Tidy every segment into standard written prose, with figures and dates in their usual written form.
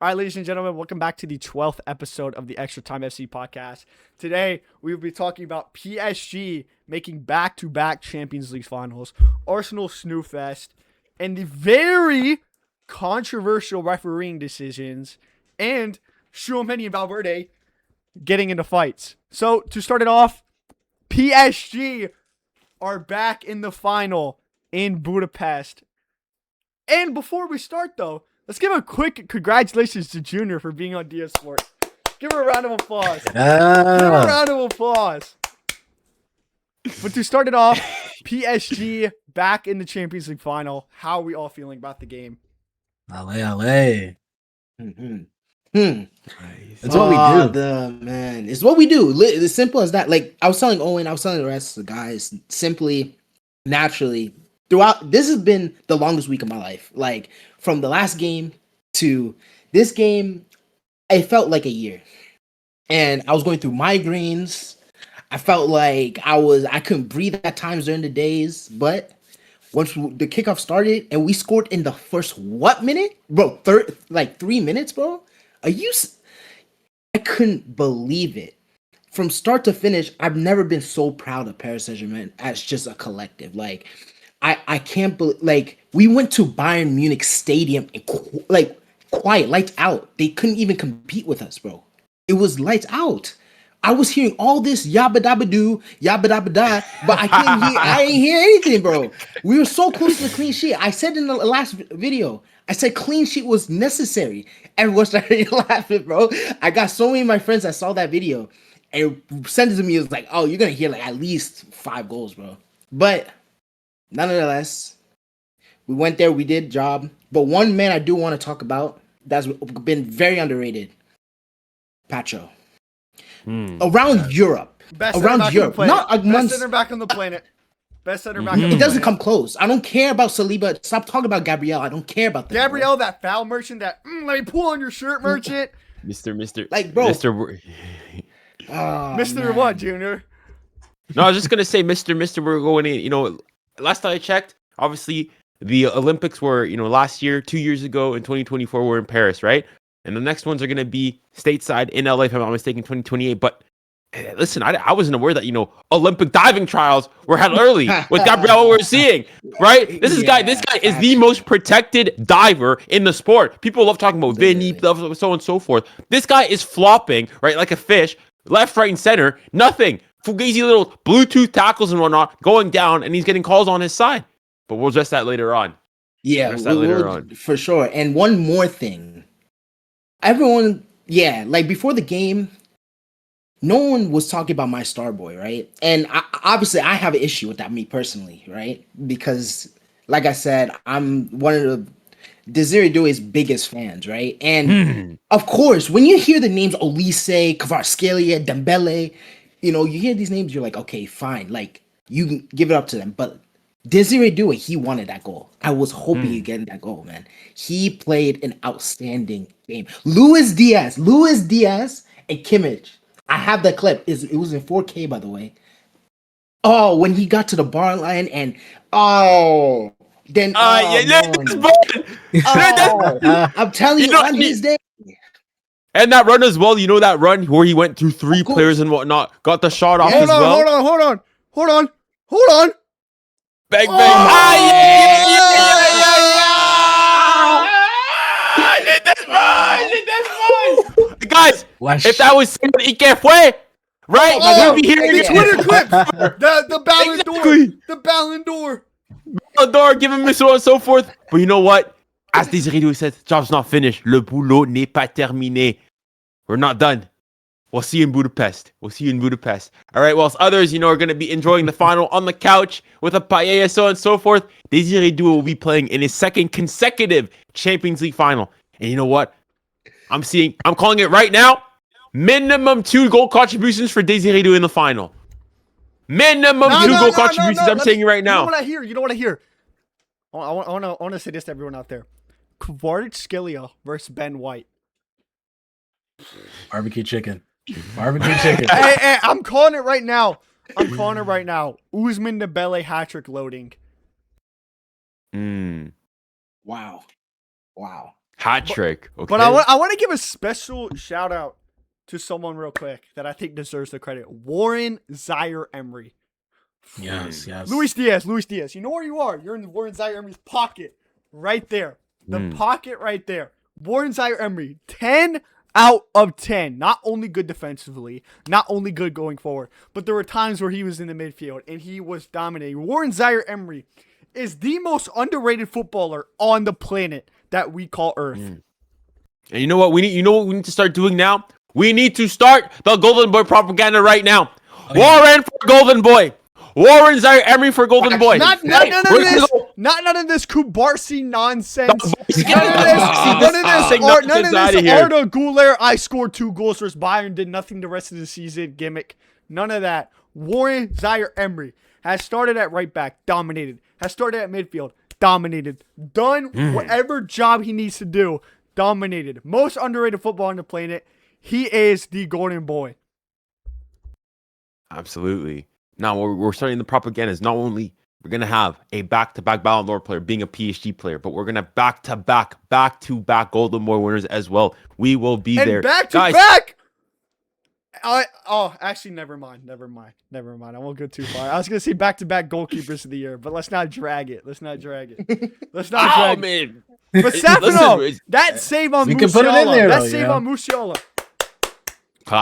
All right, ladies and gentlemen, welcome back to the 12th episode of the Extra Time FC podcast. Today, we will be talking about PSG making back-to-back Champions League finals, Arsenal snoo fest, and the very controversial refereeing decisions, and Tchouaméni and Valverde getting into fights. So, to start it off, PSG are back in the final in Budapest. And before we start, though, let's give a quick congratulations to Junior for being on DS Sports. Give her a round of applause. Give her a round of applause. But to start it off, PSG back in the Champions League final. How are we all feeling about the game? Ale. It's what we do. Man, it's what we do. It's simple as that. Like I was telling Owen, I was telling the rest of the guys, simply, naturally, throughout. This has been the longest week of my life. Like from the last game to this game, it felt like a year. And I was going through migraines. I felt like I couldn't breathe at times during the days. But once the kickoff started and we scored in the first minute, bro? 3 minutes, bro. I couldn't believe it. From start to finish, I've never been so proud of Paris Saint-Germain as just a collective. Like, I can't believe, like, we went to Bayern Munich Stadium and quiet, lights out. They couldn't even compete with us, bro. It was lights out. I was hearing all this yabba dabba doo, yabba dabba da, but I ain't hear anything, bro. We were so close to the clean sheet. I said in the last video, I said clean sheet was necessary. Everyone started laughing, bro. I got so many of my friends that saw that video and sent it to me. It was like, oh, you're gonna hear like at least 5 goals, bro. But nonetheless, we went there, we did job. But one man I do want to talk about that's been very underrated, Pacho. Around Europe. Around Europe. Not amongst... Best center back on the planet. Best center back on the planet. It doesn't come planet. close. I don't care about Saliba. Stop talking about Gabriel. I don't care about that. Gabriel, that foul merchant, that let me pull on your shirt merchant. Mr. Like, bro. Mr. Mr. What, Junior? No, I was just going to say, Mr. We're going in. You know, last time I checked, obviously, the Olympics were, last year, 2 years ago, in 2024, we're in Paris, right? And the next ones are going to be stateside in LA, if I'm not mistaken, 2028. But listen, I wasn't aware that, Olympic diving trials were held early with Gabriel we're seeing, right? This guy is the most protected diver in the sport. People love talking about Vinny, so on and so forth. This guy is flopping, right, like a fish, left, right, and center. Nothing. Fugazi little Bluetooth tackles and whatnot going down, and he's getting calls on his side. But we'll address that later on. Yeah, later on. For sure. And one more thing. Everyone, like before the game, no one was talking about my star boy, right? And obviously, I have an issue with that, me personally, right? Because, like I said, I'm one of the Desiree Doué's biggest fans, right? And of course, when you hear the names Olise, Kvaratskhelia, Dembele, you hear these names, you're like, okay, fine, like you can give it up to them, but Desiree Doué, he wanted that goal. I was hoping he'd get that goal, man. He played an outstanding game. Luis Diaz, and Kimmich. I have that clip. It was in 4K, by the way. Oh, when he got to the bar line and I'm telling you, on these days. And that run as well, that run where he went through 3 players and whatnot, got the shot off as well. Hold on. Bang, bang. Guys, if that was somebody que fue, right? We'd be hearing the Twitter clips. The Ballon d'Or. The Ballon d'Or. Ballon d'Or, give him so on and so forth. But you know what? As Desiree Doué said, job's not finished. Le boulot n'est pas terminé. We're not done. We'll see you in Budapest. All right, whilst others, are going to be enjoying the final on the couch with a paella, so on and so forth, Desiree Doué will be playing in his second consecutive Champions League final. And you know what? I'm calling it right now. Minimum 2 goal contributions for Desiree Doué in the final. Minimum 2 goal contributions. I'm saying it right now. You know what I hear? I want to say this to everyone out there. Kvaratskhelia versus Ben White. Barbecue chicken. Hey, I'm calling it right now. Ousmane Dembele hat-trick loading. Wow. Hat trick. Okay. But I want to give a special shout out to someone real quick that I think deserves the credit. Warren Zaire Emery. Yes. Luis Diaz. You know where you are. You're in Warren Zaire Emery's pocket. Right there. The pocket right there. Warren Zaire Emery. 10 out of 10. Not only good defensively, not only good going forward, but there were times where he was in the midfield and he was dominating. Warren Zaire Emery is the most underrated footballer on the planet that we call Earth. And you know what we need? You know what we need to start doing now? We need to start the Golden Boy propaganda right now. Warren for Golden Boy. Warren Zaire Emery for Golden Boy. Not none of this Kubarsi nonsense. None of this Arda Güler, I scored 2 goals versus Bayern, did nothing the rest of the season gimmick. None of that. Warren Zaire Emery has started at right back, dominated. Has started at midfield, dominated. Done whatever job he needs to do, dominated. Most underrated football on the planet. He is the Golden Boy. Absolutely. Now, we're starting the propaganda is not only we're going to have a back-to-back Ballon d'Or player being a PSG player, but we're going to back-to-back Golden Boy winners as well. We will be there. And back-to-back! Actually, never mind. I won't go too far. I was going to say back-to-back goalkeepers of the year, but let's not drag it. Man. But Safino, that save on Musiala.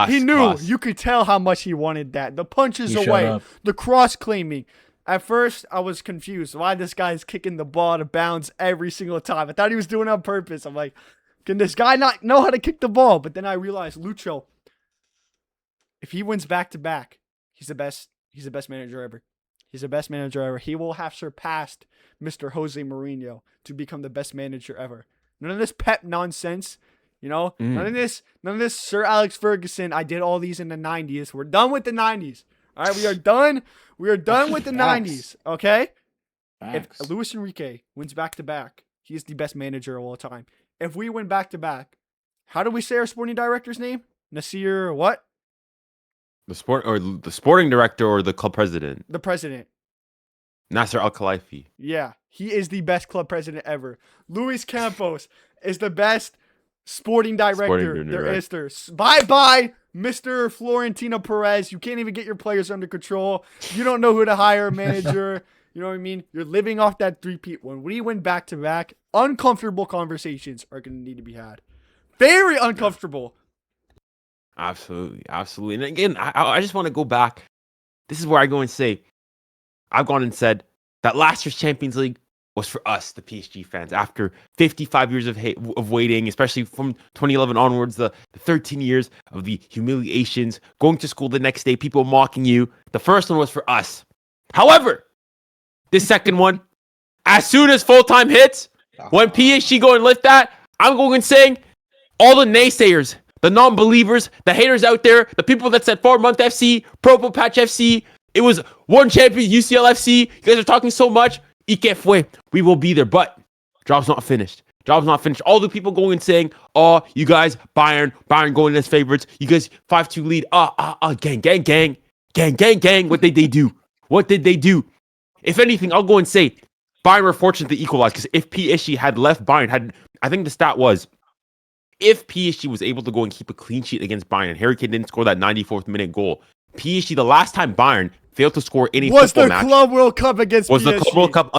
He knew. You could tell how much he wanted that. The punches away, the cross claiming. At first, I was confused. Why this guy is kicking the ball to bounds every single time? I thought he was doing it on purpose. I'm like, can this guy not know how to kick the ball? But then I realized, Lucho, if he wins back-to-back, he's the best manager ever. He's the best manager ever. He will have surpassed Mr. Jose Mourinho to become the best manager ever. None of this Pep nonsense. You know, none of this Sir Alex Ferguson. I did all these in the 90s. We're done with the 90s. All right, we are done with the 90s. Okay? If Luis Enrique wins back-to-back, he is the best manager of all time. If we win back-to-back, how do we say our sporting director's name? Nasir what? The sporting director or the club president? The president. Nasser Al-Khelaifi. Yeah, he is the best club president ever. Luis Campos is the best sporting director there. Bye, Mr. Florentino Perez. You can't even get your players under control. You don't know who to hire a manager. You know what I mean? You're living off that three-peat. When we win back-to-back, uncomfortable conversations are going to need to be had. Very uncomfortable. Absolutely. And again, I just want to go back. This is where I go and say, I've gone and said that last year's Champions League was for us, the PSG fans, after 55 years of waiting, especially from 2011 onwards, the 13 years of the humiliations, going to school the next day, people mocking you. The first one was for us. However, this second one, as soon as full-time hits, when PSG go and lift that, I'm going and saying, all the naysayers, the non-believers, the haters out there, the people that said 4-month FC, Propo Patch FC, it was one champion, UCL FC, you guys are talking so much, Ike fue. We will be there, but job's not finished. All the people going and saying, oh, you guys, Bayern going as favorites. You guys 5-2 lead. Gang. What did they do? If anything, I'll go and say, Bayern were fortunate to equalize, because if PSG had left Bayern, I think the stat was, if PSG was able to go and keep a clean sheet against Bayern, Harry Kane didn't score that 94th minute goal. PSG, the last time Bayern failed to score any football match, was the Club World Cup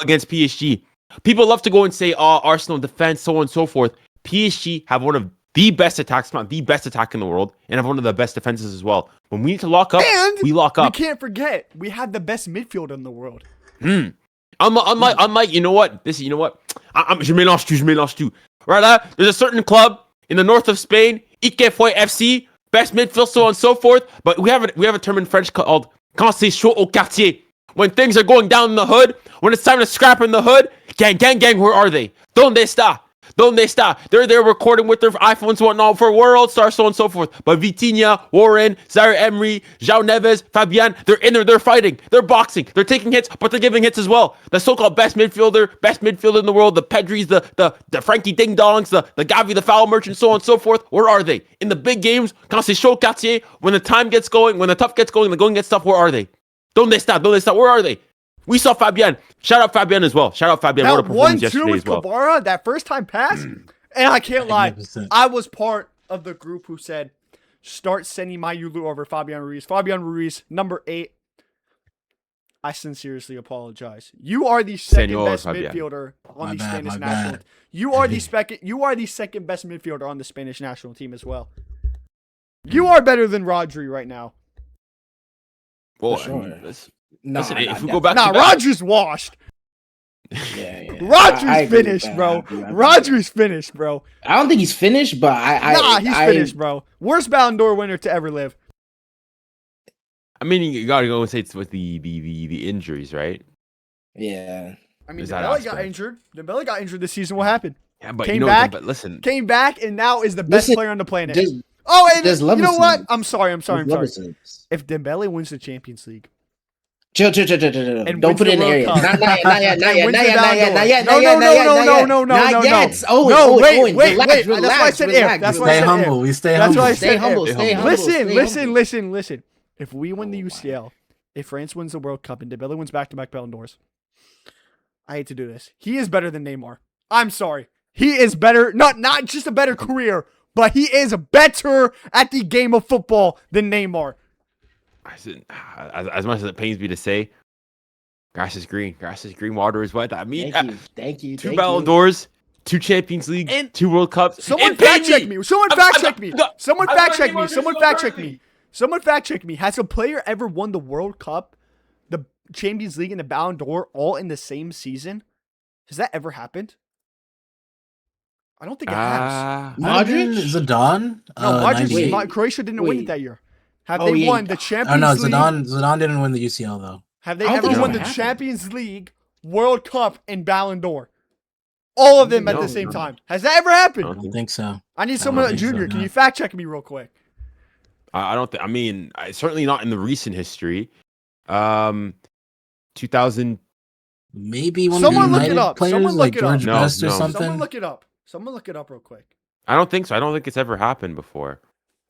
against PSG. People love to go and say, oh, Arsenal defense, so on and so forth. PSG have one of the best attacks, not the best attack in the world, and have one of the best defenses as well. When we need to lock up, we lock up. We can't forget, we have the best midfield in the world. Unlike, you know what? Je mélange tout. Right? There's a certain club in the north of Spain, Ike Fue FC, best midfield, so on and so forth. But we have a term in French called quand c'est chaud au quartier. When things are going down in the hood, when it's time to scrap in the hood, gang, where are they? ¿Dónde está? They're there recording with their iPhones and whatnot for World Star, so on and so forth. But Vitinha, Warren, Zaire Emery, João Neves, Fabian, they're in there, they're fighting, they're boxing, they're taking hits, but they're giving hits as well. The so-called best midfielder in the world, the Pedris, the Frankie Ding Dongs, the Gavi, the foul merchant, so on and so forth. Where are they? In the big games, quand c'est chaud quartier, when the time gets going, when the tough gets going, the going gets tough, where are they? ¿Dónde está? Where are they? We saw Fabian. Shout out Fabian as well. That 1-2 with Kabara, that first time pass, And I can't lie, Magnificent. I was part of the group who said, start sending my Yulu over Fabian Ruiz. Fabian Ruiz, number 8. I sincerely apologize. You are the second Senor best Fabian. midfielder on My the bad, Spanish my national. bad. You are the second best midfielder on the Spanish national team as well. You are better than Rodri right now. Well, For sure. I mean, No, listen, no, if we no. go back Nah, to back, Rodri's washed. Yeah. Rodri's I agree with finished, that. bro. I agree. Rodri's finished, bro. I don't think he's finished, but He's finished, bro. Worst Ballon d'Or winner to ever live. I mean, you gotta go and say it's with the injuries, right? Yeah. I mean, Is that Dembele got aspect. injured. Dembele got injured this season. What happened? Yeah, but Came you know, back. but listen, Came back and now is the best Listen, player on the planet. Just, And just you love know his what? team. I'm sorry. Just love his team. If Dembele wins the Champions League, Chill. And Don't wins put the it in the World area. Cup. Not yet. And wins the Ballon Not yet. d'Or. No. Owen, Wait. relax, That's why I said relax, if. That's We why I stay said humble. if. We stay That's humble. why I Stay said humble. if. Stay humble. Listen. If we win the UCL, if France wins the World Cup and Dembele wins back-to-back Ballon d'Ors, I hate to do this. He is better than Neymar. I'm sorry. He is better, not just a better career, but he is better at the game of football than Neymar. as much as it pains me to say, grass is green. Water is wet. I mean, Thank you. 2 Ballon d'Ors, 2 Champions League, And 2 World Cups. Someone and paid fact check me. Someone fact check me. Someone I'm fact not check me. Neymar, Someone just fact so check me. Someone fact check me. Has a player ever won the World Cup, the Champions League, and the Ballon d'Or all in the same season? Has that ever happened? I don't think it has. Modric? Zidane? No, Wait. Croatia didn't win it Wait. that year. Have Oh, they yeah. won the Oh Champions no, League? Zidane didn't win the UCL though. Have they I don't ever think it's won ever the happened. Champions League, World Cup, and Ballon d'Or? All of them at No, the same no. time. Has that ever I happened? don't think so. I need I someone, don't think so, Junior. Can no. you fact check me real quick? I don't think. I mean, certainly not in the recent history. 2000. Maybe one Someone of the look it United up. players Someone like look it up. George No, Best or no. something. Someone look it up. Real quick. I don't think so. I don't think it's ever happened before.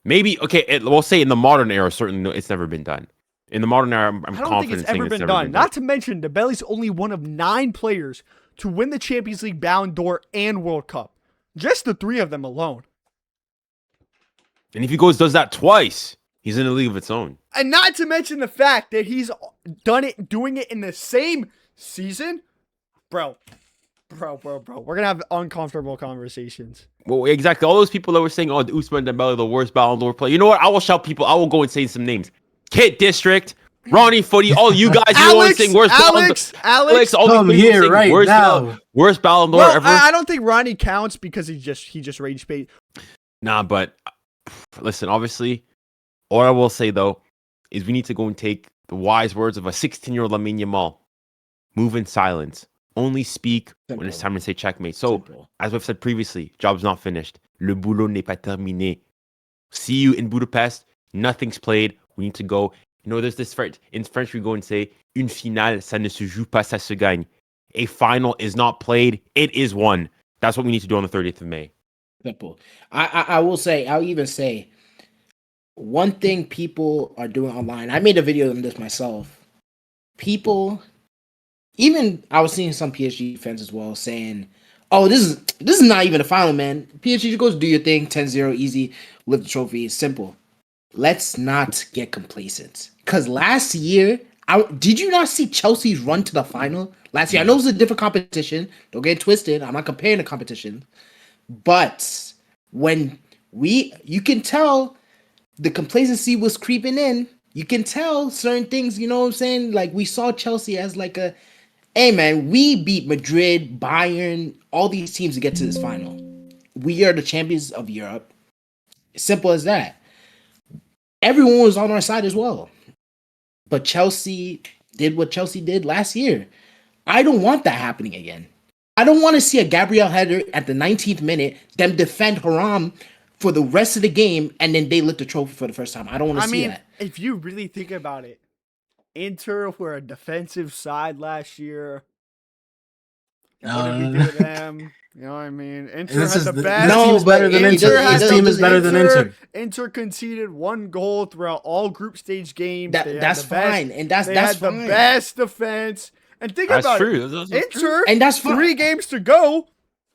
Maybe okay. We'll say in the modern era, certainly no, it's never been done. In the modern era, I'm I don't think confident it's saying ever it's been never done. Not to mention, Dembele's only one of 9 players to win the Champions League, Ballon d'Or, and World Cup. Just the 3 of them alone. And if he does that twice, he's in a league of its own. And not to mention the fact that he's doing it in the same season. Bro. We're going to have uncomfortable conversations. Well, exactly. All those people that were saying, "Oh, Ousmane Dembele, the worst Ballon d'Or player." You know what? I will shout people. I will go and say some names. Kit District, Ronnie Footy, all you guys. You want to sing worst Alex. all these Come people here saying right now. Worst Ballon d'Or Well, ever. I don't think Ronnie counts because he just rage bait. Nah, but listen, obviously, all I will say though is we need to go and take the wise words of a 16-year-old Lamine Yamal. Move in silence. Only speak when it's time to say checkmate. So, as we've said previously, job's not finished. Le boulot n'est pas terminé. See you in Budapest. Nothing's played. We need to go. You know, there's this French. In French, we go and say, une finale, ça ne se joue pas, ça se gagne. A final is not played. It is won. That's what we need to do on the 30th of May. Simple. I'll even say, one thing people are doing online. I made a video on this myself. People, even I was seeing some PSG fans as well saying, "Oh, this is not even a final, man. PSG goes do your thing, 10-0, easy, lift the trophy, it's simple." Let's not get complacent. Because last year, did you not see Chelsea's run to the final last year? I know it was a different competition. Don't get it twisted. I'm not comparing the competition. But when you can tell the complacency was creeping in. You can tell certain things, you know what I'm saying? Like, we saw Chelsea as like a, hey man, we beat Madrid, Bayern, all these teams to get to this final. We are the champions of Europe. Simple as that. Everyone was on our side as well. But Chelsea did what Chelsea did last year. I don't want that happening again. I don't want to see a Gabriel header at the 19th minute, them defend Haram for the rest of the game, and then they lift the trophy for the first time. I don't want to see that. If you really think about it, Inter were a defensive side last year. What did we do to them? You know what I mean? Inter This had is the the- best. this team's better than Inter. This team is better than Inter. Inter conceded 1 goal throughout all group stage games. That's fine, and that's they had fine. the best defense. And think That's about true. it. Inter, And that's fine. 3 games to go,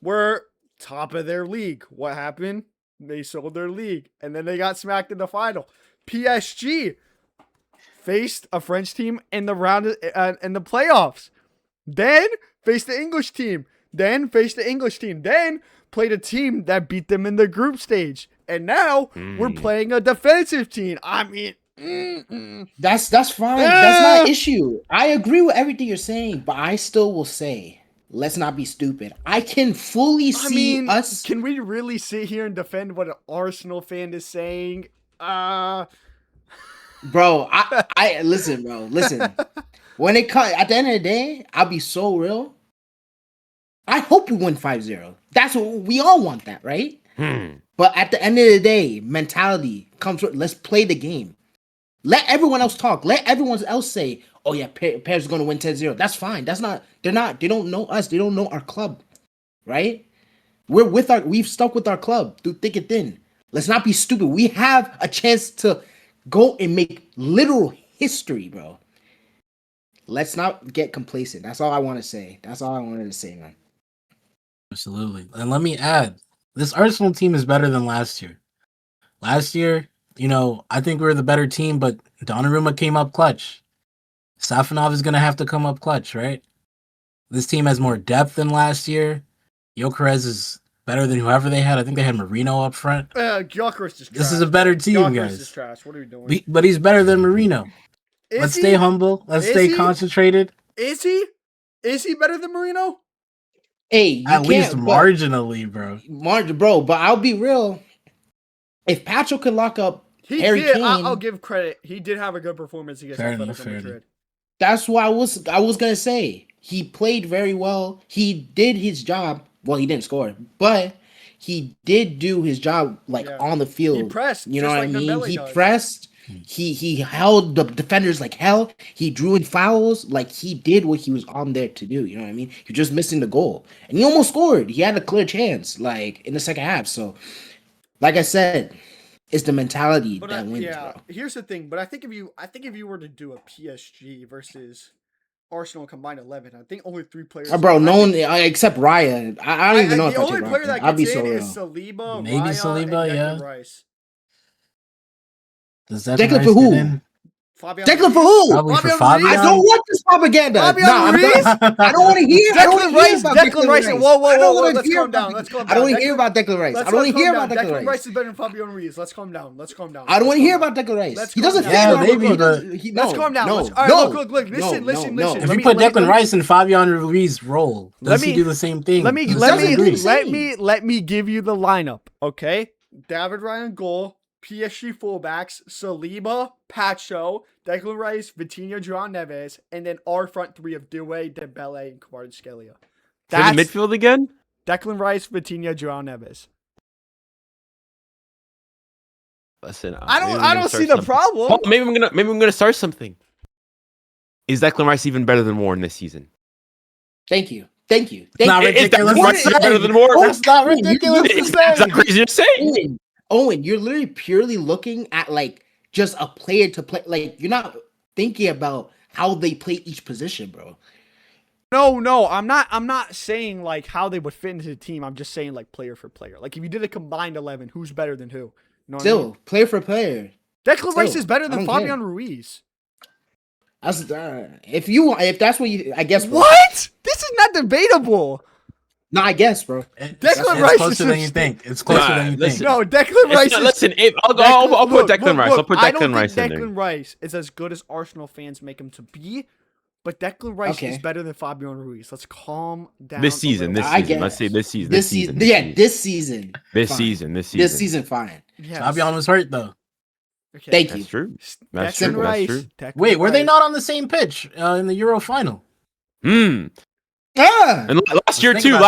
were top of their league. What happened? They sold their league, and then they got smacked in the final. PSG faced a French team in the round in the playoffs. Then faced the English team. Then faced the English team. Then played a team that beat them in the group stage. And now we're playing a defensive team. I mean, that's fine. That's not an issue. I agree with everything you're saying, but I still will say, let's not be stupid. I can fully see us. Can we really sit here and defend what an Arsenal fan is saying? Bro, I listen, bro. Listen. When it comes at the end of the day, I'll be so real. I hope we win 5-0. That's what we all want, that, right? But at the end of the day, mentality comes with, let's play the game. Let everyone else talk. Let everyone else say, oh yeah, Paris is going to win 10-0. That's fine. They don't know us. They don't know our club, right? We've stuck with our club through thick and thin. Let's not be stupid. We have a chance to go and make literal history, bro. Let's not get complacent. That's all I want to say. That's all I wanted to say, man. Absolutely. And let me add, this Arsenal team is better than last year. Last year, I think we were the better team, but Donnarumma came up clutch. Safanov is going to have to come up clutch, right? This team has more depth than last year. Gyökeres is better than whoever they had. I think they had Marino up front. Gyökeres is trash. This is a better team, Gyökeres guys. is trash. What are we doing? But he's better than Marino. Let's stay humble. Let's stay concentrated. Is he? Is he better than Marino? Hey, at least marginally, bro. Bro, but I'll be real. If Pacho could lock up Harry Kane, I'll give credit. He did have a good performance against Atletico Madrid. That's what I was gonna say. He played very well. He did his job. Well, he didn't score, but he did do his job on the field. He pressed. You know what I mean? He pressed. He held the defenders like hell. He drew in fouls. Like, he did what he was on there to do. You know what I mean? You're just missing the goal, and he almost scored. He had a clear chance, in the second half. So, like I said, it's the mentality that wins, bro. Here's the thing, but I think if you were to do a PSG versus Arsenal combined 11, I think only 3 players. Bro, no one except Raya. I don't even know if the only player that gets in is Saliba, maybe Raya, Saliba, and yeah. Rice. Does that Declan for who? Declan for who? Probably for Fabian. I don't want this propaganda. I don't want to hear. Declan Rice. Whoa. Let's calm down. I don't want to hear about Declan Rice. I don't want to hear about Declan Rice. Declan Rice is better than Fabian Ruiz. Let's calm down. I don't want to hear about Declan Rice. He doesn't fit. Let's calm down. Look. Listen. If you put Declan Rice in Fabian Ruiz's role, does he do the same thing? Let me give you the lineup, okay? David Ryan goal. PSG fullbacks, Saliba, Pacho, Declan Rice, Vitinha, João Neves, and then our front 3 of Doué, Dembele, and Kvaratskhelia. That's the midfield again? Declan Rice, Vitinha, João Neves. Listen, I don't see the problem. Oh, maybe I'm gonna start something. Is Declan Rice even better than Warren this season? Thank you. Not ridiculous. Rice better than Warren? That's not ridiculous to say. Is that crazy to say? Owen, you're literally purely looking at just a player to play. You're not thinking about how they play each position, bro. No, I'm not saying how they would fit into the team. I'm just saying player for player. If you did a combined 11, who's better than who? You know what I mean? Player for player. Declan Rice is better than Fabian Ruiz. That's if that's what you, I guess. Bro. What? This is not debatable. No, I guess, bro. Declan Rice closer is than you think. It's closer than you think. No, Declan Rice. I'll put Declan Rice. I'll put Declan Rice in there. Declan Rice is as good as Arsenal fans make him to be, but Declan Rice is better than Fabian Ruiz. Let's calm down. This season. Let's say this season. This season. This season, fine. Yes. Fabian was hurt though. Okay. Thank you. That's true. That's true. Wait, were they not on the same pitch in the Euro final? And last year too. Hey,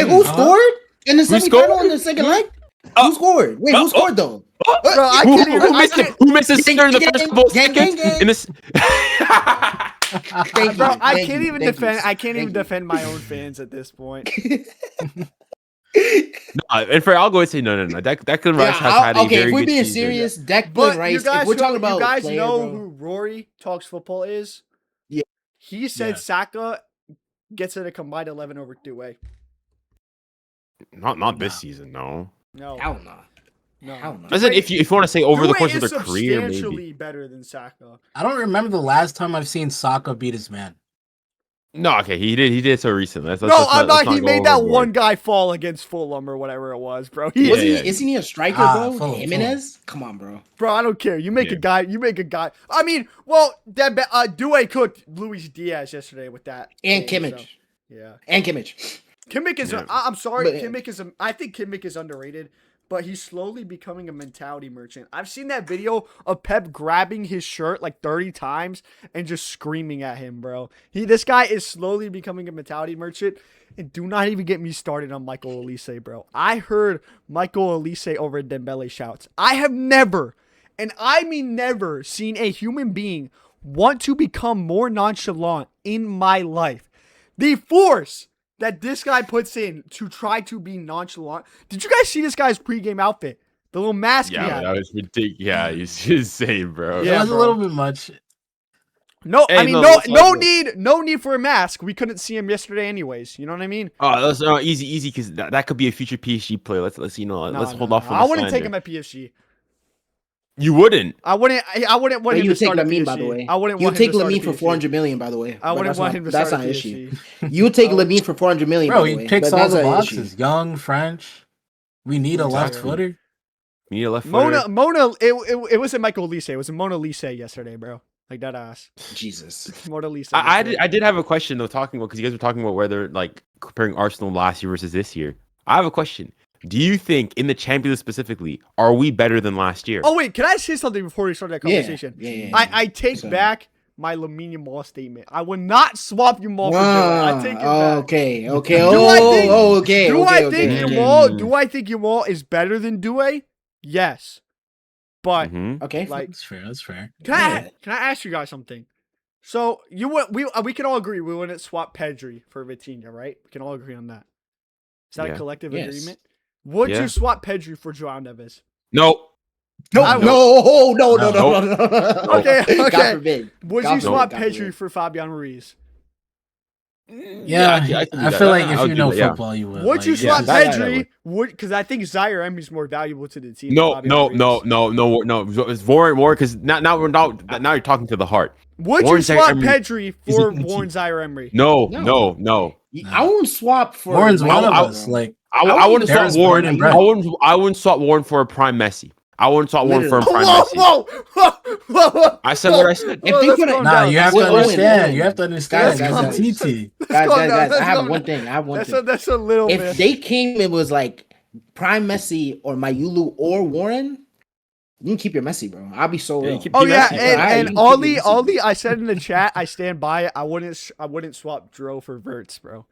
who scored in the semifinal in the second leg? Who scored? Wait, who scored though? Who missed a singer in the first couple seconds? In this, I can't even defend my own fans at this point. And I'll go and say no. Declan Rice has had a very good season. If we're being serious, Declan Rice. If we're talking about, you guys know who Rory Talks Football is? Yeah. He said Saka gets in a combined 11 over Doué. Not this Nah. season, no. No, Hell no. no. Hell no. As in, if you want to say over the Due course of is their career, maybe. substantially better than Saka. I don't remember the last time I've seen Saka beat his man. No, okay, he did so recently. No, I'm not. He go made that overboard. one guy fall against Fulham or whatever it was, bro. Yeah, Wasn't yeah. he? Isn't he a striker, bro? Fulham. Jimenez? Come on, bro. Bro, I don't care. You make Yeah. a guy. You make a guy. I mean, well, that Due cooked Luis Diaz yesterday with that. And game, Kimmich. so, yeah. And Kimmich. Kimmich is. Yeah. I'm sorry. But- Kimmich is. I think Kimmich is underrated, but he's slowly becoming a mentality merchant. I've seen that video of Pep grabbing his shirt like 30 times and just screaming at him, bro. This guy is slowly becoming a mentality merchant. And do not even get me started on Michael Olise, bro. I heard Michael Olise over Dembele shouts. I have never, and I mean never, seen a human being want to become more nonchalant in my life. The force that this guy puts in to try to be nonchalant. Did you guys see this guy's pregame outfit? The little mask he Yeah, had. that was ridiculous. Yeah, he's insane, bro. Yeah, It was bro. a little bit much. No, Hey, I mean, no, no let's not no need for a mask. We couldn't see him yesterday anyways. You know what I mean? Oh, that's easy, because that could be a future PSG player. Let's let's hold off on I the wouldn't take slander. him at PSG. You wouldn't. I wouldn't want But him you to take start at Lamine, PSG. by the way. I wouldn't You want take him to start Lamine at for PSG. 400 million, by the way. I But wouldn't that's want not- him to That's start not at an issue. PSG. You take Oh. Lamine for 400 million, Bro, by the he way. ticks but all that's the not an issue. boxes. Young, French. We need a left Exactly. footer. We need a left footer. Mona. It wasn't Michael Lise. It was Mona Lise yesterday, bro. Like that ass. Jesus. Mona Lise. I did have a question though, talking about, because you guys were talking about whether like comparing Arsenal last year versus this year. I have a question. Do you think in the Champions League specifically, are we better than last year? Oh wait, can I say something before we start that Yeah. conversation? Yeah. I take So- back my Lamine Yamal statement. I would not swap Yamal for Dillon. I take it back. Okay. Do I think- Okay. Do I think okay. Yamal? Do I think Yamal is better than Due? Yes, but Mhm. Okay. like, That's fair. That's fair. Yeah. can I ask you guys something? So we can all agree we wouldn't swap Pedri for Vitinha, right? We can all agree on that. Is that a Yeah. collective Yes. agreement? Would Yeah. you swap Pedri for Joao Neves? No. No, I no. Okay, okay. God forbid. Would God you forbid, swap God Pedri forbid. for Fabian Ruiz? Yeah, can do I that. feel like I if would you do know that, yeah. football, you would. Would you Like, swap yeah, that I Pedri? Because I think Zaire Emery's more valuable to the team. No, than no, Fabian no, Ruiz. no, no, no. It's more because now you're talking to the heart. Would Warren you Zaire swap Emery Pedri is for a good Warren team. Zaire Emery? No, No. no, no. I won't swap for Warren's one of I- us. Like, I wouldn't swap There's Warren. Gordon Brett. I wouldn't swap Warren for a prime Messi. I wouldn't swap Warren for a prime Messi. Whoa! I said what I said. If they Let's put it- calm nah, down. you have Wait, to Owen, understand. Owen. You have to understand. Guys, He's a TT. Guys, calm down, I let's have calm one down. thing. I have one That's thing. a little If bit. they came, it was like prime Messi or Mayulu or Warren. You can keep your Messi, bro. I'll be so Yeah, you real. keep Oh Keep yeah, Messi. and You can keep Ollie, your Messi. I said in the chat, I stand by it. I wouldn't swap Dro for Verts, bro.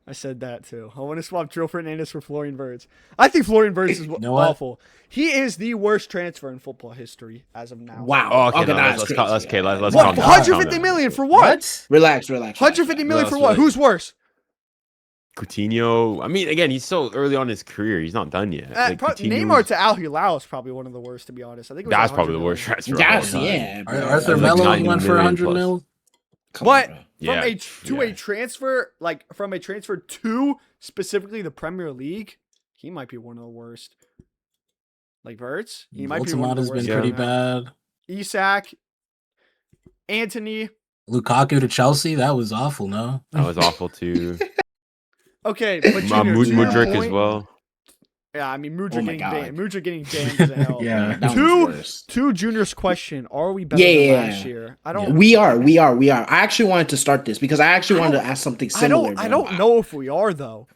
I said that too. I want to swap Dro Fernandez for Florian Wirtz. I think Florian Wirtz is know what? awful. He is the worst transfer in football history as of now. Wow. Oh, okay, no, that's let's crazy. let's What? calm down. 150 million for what? What? Relax. 150 million for Relax, what? relax. Who's worse? Coutinho. I mean, again, he's so early on in his career. He's not done yet. Like, Coutinho Neymar was- to Al Hilal is probably one of the worst, to be honest. I think it was That's 100 probably the million. worst transfer. That's of all time. yeah. bro. Arthur like Melo 90 went for million 100 plus. mil. Come on, But bro. Yeah, a transfer, like from a transfer to specifically the Premier League, he might be one of the worst. Like Verts, he might be one of the Ultimata's worst. been Yeah. pretty bad. Isak, Anthony. Lukaku to Chelsea, that was awful. No, That was awful too. Okay, but Junior, to your Mudryk as point- well. Yeah, I mean Mudryk Oh my getting God. banned. Mudryk getting banned as a hell. Yeah. That Two- one's worse. To Junior's question, are we better Yeah. than last year? I don't. We are. I actually wanted to start this because I actually wanted to ask something I similar. don't. I bro. don't know if we are though.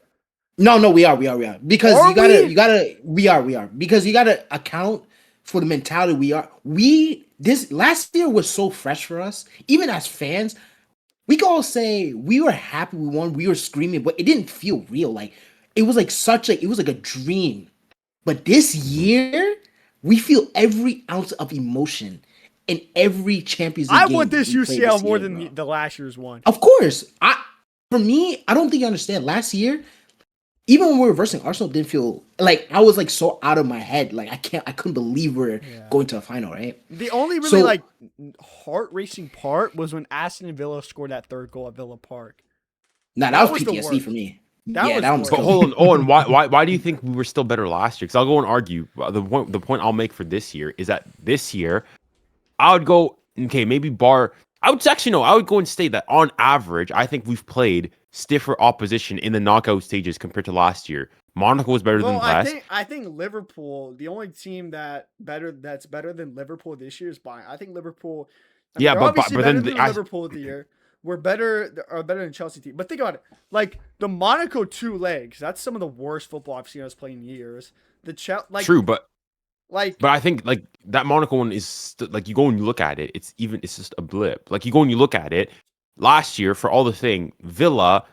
No, we are. Because Are you we? gotta, we are. Because you gotta account for the mentality we are. This last year was so fresh for us, even as fans. We can all say we were happy we won, we were screaming, but it didn't feel real. Like it was like it was like a dream. But this year, we feel every ounce of emotion in every Champions League I game want this we play UCL this more year, than bro. the last year's one. Of course. For me, I don't think you understand. Last year, even when we were versing Arsenal, didn't feel like I was like so out of my head. Like I couldn't believe we're Yeah. going to a final, right? The only really So- like heart racing part was when Aston Villa scored that third goal at Villa Park. Nah, That that was was the PTSD worst. for me. Yeah, that one's But cool. hold on, Owen. Why do you think we were still better last year? Because I'll go and argue. The point I'll make for this year is that this year I would go okay, maybe bar. I would actually no. I would go and state that on average, I think we've played stiffer opposition in the knockout stages compared to last year. Monaco was better than Well, Brest. I think Liverpool, the only team that's better than Liverpool this year is Bayern. I think Liverpool. I mean, Yeah, they're obviously but better then than Liverpool of the year. We're better than Chelsea team. But think about it, like the Monaco 2 legs. That's some of the worst football I've seen us play in years. True, but like I think like that Monaco one is like you go and you look at it, it's just a blip. Like you go and you look at it last year for all the thing Villa.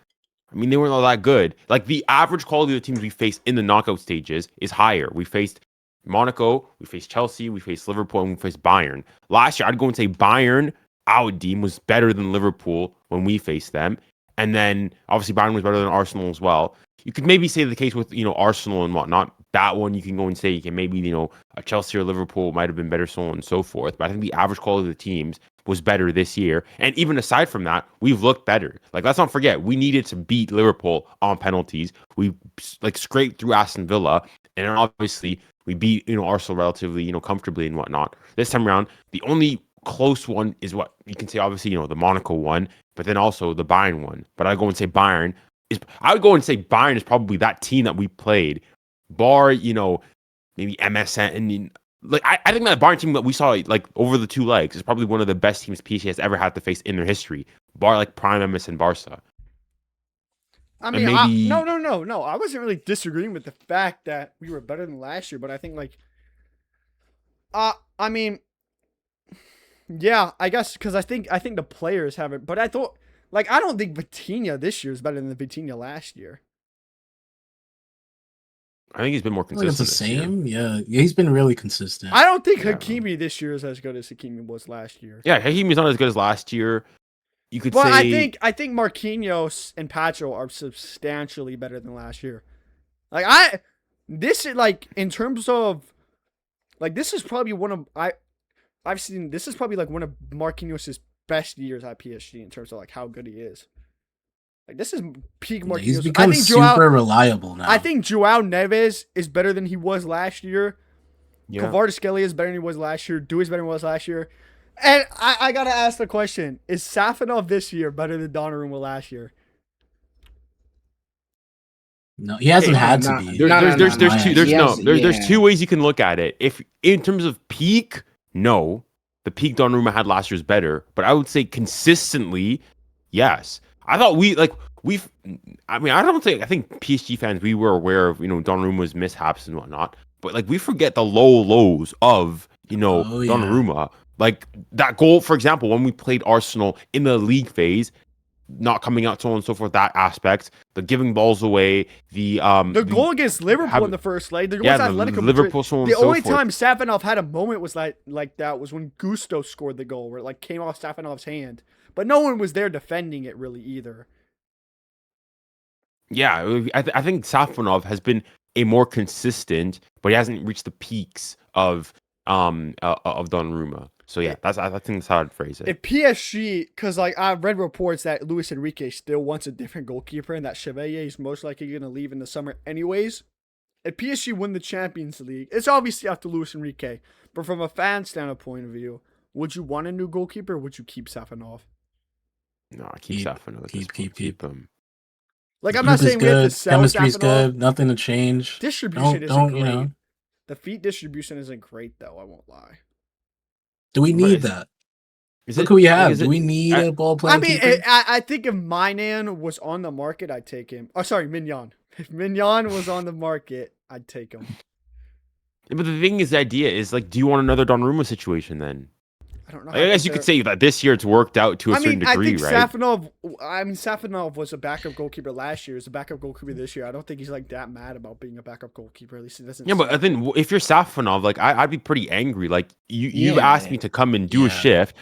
I mean, they weren't all that good. Like the average quality of the teams we faced in the knockout stages is higher. We faced Monaco, we faced Chelsea, we faced Liverpool, and we faced Bayern. Last year, I'd go and say Bayern, our team was better than Liverpool when we faced them. And then obviously Bayern was better than Arsenal as well. You could maybe say the case with, Arsenal and whatnot. That one you can go and say you can maybe, a Chelsea or Liverpool might have been better, so on and so forth. But I think the average quality of the teams was better this year. And even aside from that, we've looked better. Like, let's not forget, we needed to beat Liverpool on penalties. We scraped through Aston Villa. And then obviously we beat, Arsenal relatively, comfortably and whatnot. This time around, the only close one is what you can say, obviously, the Monaco one, but then also the Bayern one. But I would go and say Bayern is probably that team that we played, bar, maybe MSN. And like I think that Bayern team that we saw like over the 2 legs is probably one of the best teams PSG has ever had to face in their history, bar like prime MSN Barca. I mean, maybe no. I wasn't really disagreeing with the fact that we were better than last year, but I think like, I mean, yeah, I guess because I think the players haven't, but I thought like I don't think Vitinha this year is better than Vitinha last year. I think he's been more I think consistent. it's the same. Yeah, he's been really consistent. I don't think Hakimi this year is as good as Hakimi was last year. Yeah, Hakimi's not as good as last year. You could But say I think Marquinhos and Pacho are substantially better than last year. Like this is like in terms of like this is probably one of I've seen this is probably like one of Marquinhos' best years at PSG in terms of like how good he is. Like this is peak Marquinhos. He's become super reliable now. I think Joao Neves is better than he was last year. yeah. Kvaratskhelia is better than he was last year. Dewey's better than he was last year. And I gotta ask the question: is Safanov this year better than Donnarumma last year? No, he hasn't had to be. There's 2 ways you can look at it. If in terms of peak, no, the peak Donnarumma had last year is better. But I would say consistently, yes. I thought I think PSG fans, we were aware of, Donnarumma's mishaps and whatnot. But like we forget the lows of, Donnarumma. Like that goal, for example, when we played Arsenal in the league phase, not coming out, so on and so forth, that aspect, the giving balls away, the goal against Liverpool in the first leg, the goal against Atletico Liverpool, so on the and so only forth. time Safanov had a moment was like that was when Gusto scored the goal where it like came off Safanov's hand, but no one was there defending it really either. Yeah, I think Safanov has been a more consistent, but he hasn't reached the peaks of Donnarumma. So yeah, I think that's how I'd phrase it. If PSG, because like I've read reports that Luis Enrique still wants a different goalkeeper and that Chevalier is most likely going to leave in the summer anyways. If PSG win the Champions League, it's obviously up to Luis Enrique. But from a fan standpoint of view, would you want a new goalkeeper or would you keep Safanov? No, I keep Safanov. Keep him. Like I'm not saying we have to sell Chemistry's Safanov. good. Nothing to change. Distribution isn't great. The feet distribution isn't great though. I won't lie. Do we need that? Look who we have. Do we need a ball playing keeper? I think if Mainan was on the market, I'd take him. Oh, sorry, Mignon. If Mignon was on the market, I'd take him. Yeah, but the thing is, the idea is like, do you want another Donnarumma situation then? I don't know. I guess you could say that this year it's worked out to a certain degree, right? Safanov was a backup goalkeeper last year. He's a backup goalkeeper this year. I don't think he's like that mad about being a backup goalkeeper. At least he doesn't. Yeah, but then if you're Safanov, like I'd be pretty angry. Like you've asked me to come and do a shift.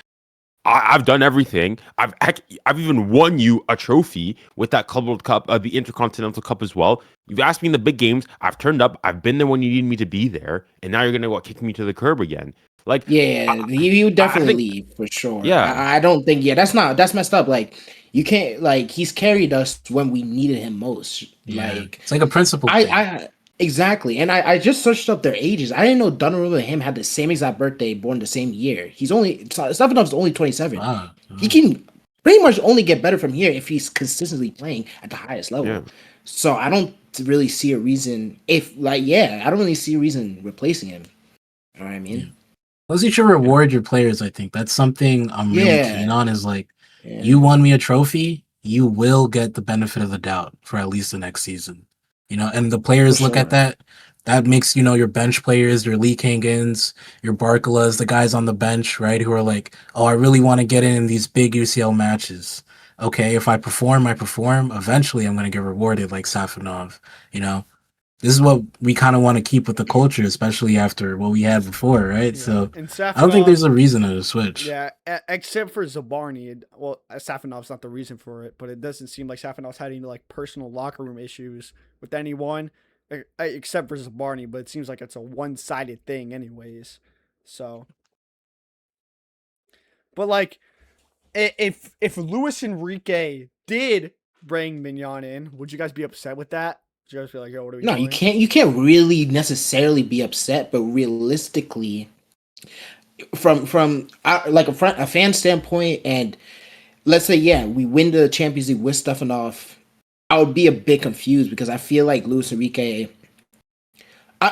I've done everything. I've even won you a trophy with that Club World Cup, the Intercontinental Cup as well. You've asked me in the big games. I've turned up. I've been there when you need me to be there, and now you're gonna kick me to the curb again. Like, Yeah, you would I definitely think, leave for sure. yeah, I don't think. Yeah, that's messed up. Like you can't like he's carried us when we needed him most. Yeah, Like it's like a principle thing. I exactly, and I just searched up their ages. I didn't know Donnarumma and him had the same exact birthday, born the same year. He's only Stefanov's only 27. Wow. He can pretty much only get better from here if he's consistently playing at the highest yeah. level. So I don't really see a reason if like yeah, I don't really see a reason replacing him. You know what I Yeah. mean? Plus, you should reward your players. I think that's something I'm really keen Yeah. on. Is like, Yeah. you won me a trophy, you will get the benefit of the doubt for at least the next season. And the players For look at sure. that. That makes your bench players, your Lee Kangans, your Barcolas, the guys on the bench, right, who are like, oh, I really want to get in these big UCL matches. Okay, if I perform, I perform. Eventually, I'm going to get rewarded like Safonov. You know, this is what we kind of want to keep with the culture, especially after what we had before, right? Yeah. So And I don't think Safonov, there's a reason to switch. yeah, except for Zabarny. Well, Safonov's not the reason for it, but it doesn't seem like Safonov's had any like personal locker room issues with anyone, except for Zabarny. But it seems like it's a one-sided thing, anyways. So, but like, if Luis Enrique did bring Mignon in, would you guys be upset with that? Would you guys be like, yo, what are we No, doing? you can't really necessarily be upset, but realistically, from like a fan standpoint, and let's say yeah, we win the Champions League with Stefanov, I would be a bit confused because I feel like Luis Enrique.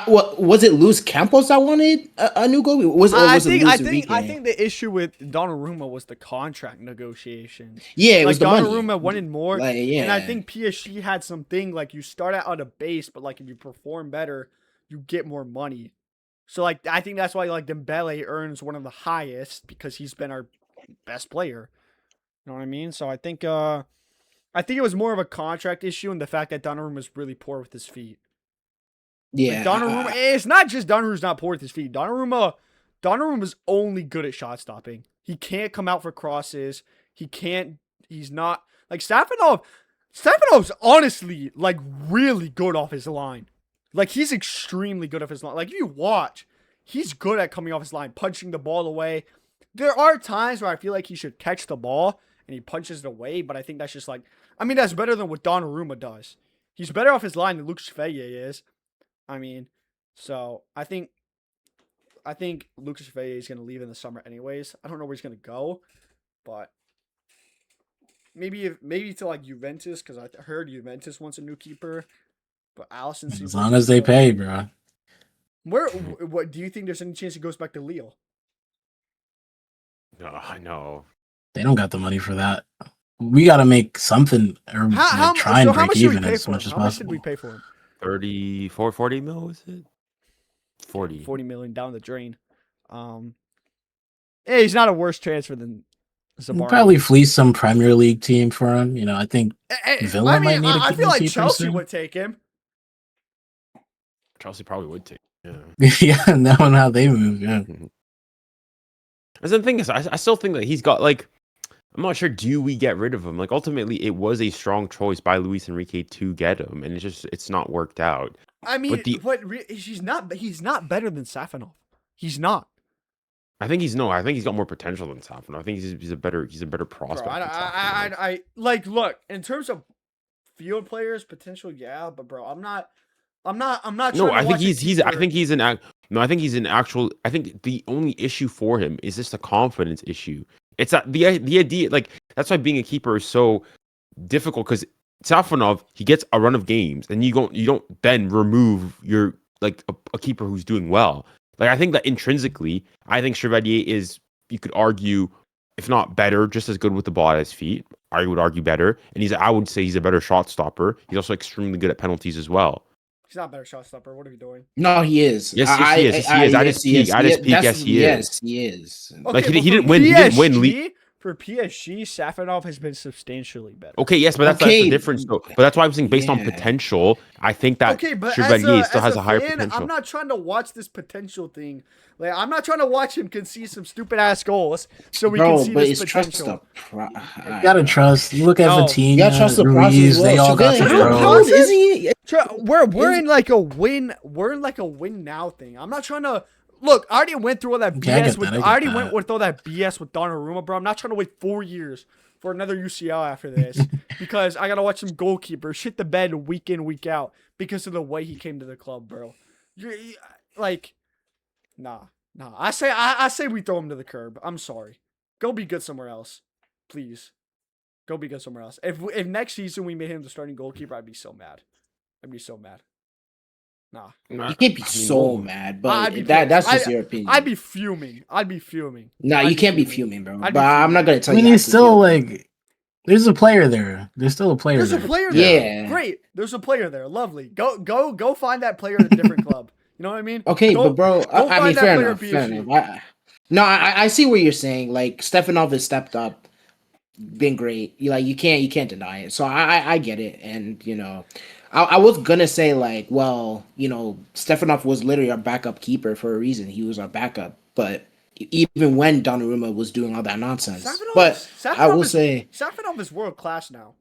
What was it? Luis Campos that wanted a new goal? Was or was it Luis Enrique? I think the issue with Donnarumma was the contract negotiation. Yeah, it Like was the money. Donnarumma wanted more, Like, yeah. and I think PSG had something like you start out at a base, but like if you perform better, you get more money. So like I think that's why like Dembele earns one of the highest because he's been our best player. You know what I mean? So I think it was more of a contract issue and the fact that Donnarumma was really poor with his feet. Yeah, Like Donnarumma, it's not just Donnaruma's not poor with his feet. Donnarumma's only good at shot stopping. He can't come out for crosses. He's not like Safonov. Safonov's honestly like really good off his line. Like he's extremely good off his line. Like if you watch, he's good at coming off his line, punching the ball away. There are times where I feel like he should catch the ball and he punches it away, but I think that's just like, I mean, that's better than what Donnarumma does. He's better off his line than Lucas Feye is. I mean, so I think Lucas Feye is going to leave in the summer anyways. I don't know where he's going to go, but maybe to like Juventus because I heard Juventus wants a new keeper, but Allison seems As long as they pay, bro. What do you think? There's any chance he goes back to Lille? No, I know. They don't got the money for that. We got to make something or try and break even as much as possible. How much did we pay for him? 40 mil, is it? 40 million down the drain. Hey, he's not a worse transfer than Zabarny. We'll probably fleece some Premier League team for him. I think Villa might need a I feel like keeper Chelsea soon. would take him. Chelsea probably would take. Yeah. Yeah, knowing how they move. Yeah. And the thing is, I still think that he's got like. I'm not sure. Do we get rid of him? Like ultimately, it was a strong choice by Luis Enrique to get him, and it's not worked out. I mean, he's not better than Safonov. He's not. I think he's got more potential than Safonov. I think he's a better prospect. Bro, I like look in terms of field players potential, yeah, but bro, I'm not. No, I think I think he's an actual. I think the only issue for him is just a confidence issue. It's the idea, like that's why being a keeper is so difficult because Safonov, he gets a run of games and you don't then remove your like a keeper who's doing well. Like I think that intrinsically, I think Chevalier is, you could argue, if not better, just as good with the ball at his feet. I would argue better, and I would say he's a better shot stopper. He's also extremely good at penalties as well. He's not a better shot stopper. What are you doing? No, he is. Yes, he is. At his peak, yes, he is. Yes, he is. Like he didn't win. He didn't win. for PSG, Safanov has been substantially better. Okay, yes, but that's the Okay, difference. Though. But that's why I'm saying based on yeah. potential, I think that Okay, but Chevalier still has as a higher fan, potential. I'm not trying to watch this potential thing. Like, I'm not trying to watch him concede some stupid ass goals so we can Bro, see but this it's trust potential. the You gotta trust. You look at No. You gotta trust Vitinha, the process Ruiz. as They well. all got the Chevalier, Trust the how old growth. process? is he? We're Is- in like a win. We're in like a win now thing. I'm not trying to look. I already went through all that Okay, I BS get with. that, I I get already that. went with all that BS with Donnarumma, bro. I'm not trying to wait 4 years for another UCL after this because I gotta watch some goalkeepers shit the bed week in week out because of the way he came to the club, bro. Like, nah. I say we throw him to the curb. I'm sorry. Go be good somewhere else, please. Go be good somewhere else. If next season we made him the starting goalkeeper, I'd be so mad. I'd be so mad. Nah. You can't be so mad, but I'd be that's pissed. just your opinion. I'd be fuming. I'd be fuming. No, I'd you can't be fuming, bro. I'd But be I'm not fuming. gonna I tell mean, you. he's how to still feel. like. There's a player there. There's still a player There's there. a player there. Yeah. Great. There's a player there. Lovely. Go find that player at a different club. You know what I mean? Okay, Go- but bro, go I find mean, that fair player enough. at Fair PSG. enough. I see what you're saying. Like Stefanov has stepped up, been great. You can't deny it. So I get it, and I was gonna say like, well, Stefanov was literally our backup keeper for a reason. He was our backup, but even when Donnarumma was doing all that nonsense, but I will say Safanov is world class now.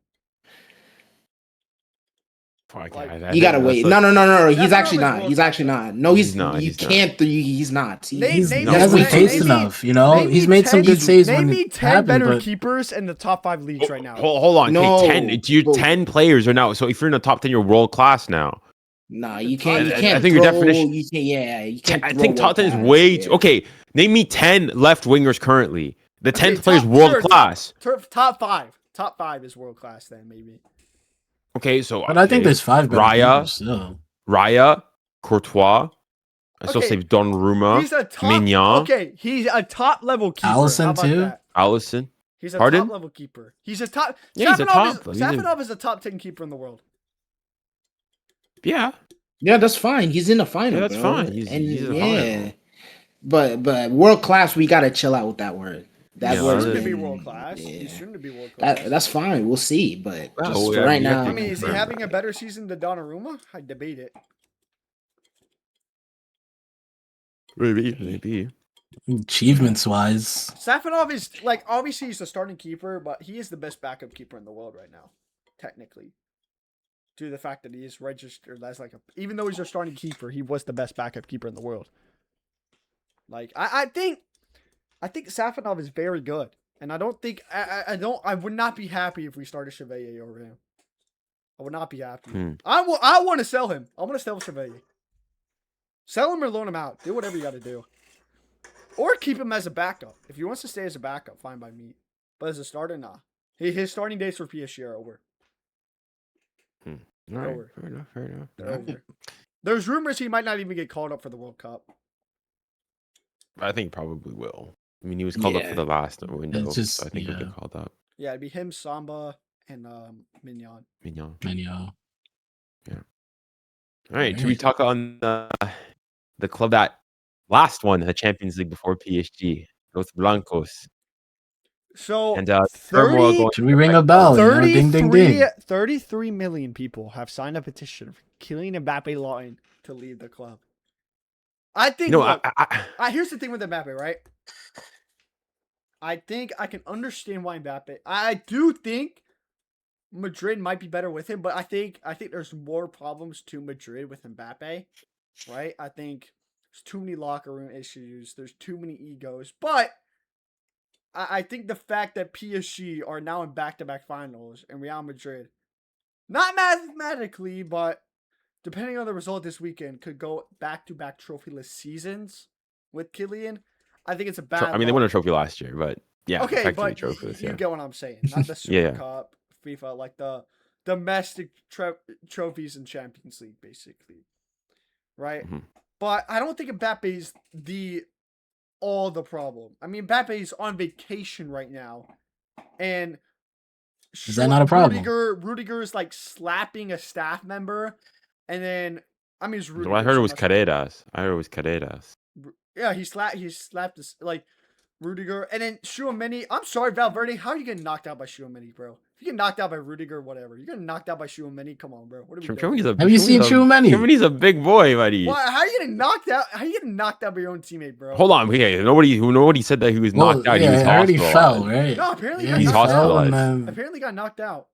you gotta wait. No. He's Stefanov actually is not. world He's class actually now. not. No, He's not, You he's not. can't. He's not. Name- He name- hasn't name- faced name- enough, you know. name He's me made some 10 good saves Name when me it 10 happened, better but keepers in the top 5 leagues right now. Hold on. No, Okay, 10. You're but- 10 players are now. So if you're in the top 10, you're world class now. Nah, The you top can't. You 10. can't. I think your throw, definition- You can't. Yeah, you can't. I throw think top 10 is world way class, too. yeah. Okay, name me 10 left wingers currently. The 10th player is top- world sure, class. Top 5. Top 5 is world class then maybe. Okay, so but I think there's 5 better Raya, keepers still. Raya, Courtois. I still Okay, say Donnarumma, He's a top. Mignon, Okay, he's a top level keeper. Allison, How about too? that? Allison. He's a Pardon? top level keeper. He's a top. Yeah, he's a top. Safanov is a top 10 keeper in the world. Yeah. Yeah, that's fine. He's in the final. Yeah, that's bro. fine. He's in the final. But world class, we gotta chill out with that word. That Yeah, word's Soon to been- be world class. yeah. He's soon to be world class. That's fine. We'll see. But Well, just yeah, for right we have now, to I mean, is he confirm having that. a better season than Donnarumma? I debate it. Maybe. Achievements wise. Safanov is like obviously he's the starting keeper, but he is the best backup keeper in the world right now, technically. Due to the fact that he is registered as like even though he's your starting keeper, he was the best backup keeper in the world. Like I think Safanov is very good, and I don't think I would not be happy if we started Chevalier over him. I would not be happy. I want to sell him. I want to sell Chevalier. Sell him or loan him out. Do whatever you got to do. Or keep him as a backup. If he wants to stay as a backup, fine by me. But as a starter, nah. His starting days for PSG are over. All right. Over. Fair enough. They're over. There's rumors he might not even get called up for the World Cup. I think probably will. I mean, he was called up Yeah. for the last window, It's just- so I think he'll yeah. get called up. Yeah, it'd be him, Samba, and Mignon. Mignon. Menu. All right, should we Alright. talk on the club that last won the Champions League before PSG, Los Blancos, So and turmoil going. Should we ring a bell? You know, ding, ding, ding. 33 million people have signed a petition for Kylian Mbappe line to leave the club. I think. No, look, I here's the thing with Mbappe, right? I think I can understand why Mbappe. I do think Madrid might be better with him, but I think there's more problems to Madrid with Mbappe, right? I think there's too many locker room issues. There's too many egos, but I think the fact that PSG are now in back-to-back finals and Real Madrid, not mathematically, but depending on the result this weekend, could go back-to-back trophyless seasons with Kylian. I think it's a bad. mean, they won a trophy last year, but yeah, okay, effectively but trophyless. you Yeah. get what I'm saying. Not the Super Yeah. Cup, FIFA, like the domestic trophies and Champions League, basically, right? Mhm. But I don't think Mbappe's all the problem. I mean, Mbappe's on vacation right now, and Is that not a problem? Rudiger is like slapping a staff member, and then I mean, it's Rudiger. Well, I heard it so was much- Carreras. I heard it was Carreras. Yeah, he slapped this like Rudiger, and then Tchouaméni. I'm sorry, Valverde. How are you getting knocked out by Tchouaméni, bro? If you get knocked out by Rudiger, whatever. You're getting knocked out by Tchouaméni. Come on, bro. What are we doing? Have you seen Tchouaméni? Tchouaméni's a big boy, buddy. Why? How are you getting knocked out? How are you getting knocked out by your own teammate, bro? Hold on, nobody said that he was knocked out. Yeah, He was he already hospitalized. fell, right? No, apparently Yeah, he He's got knocked out. hospitalized. Apparently got knocked out.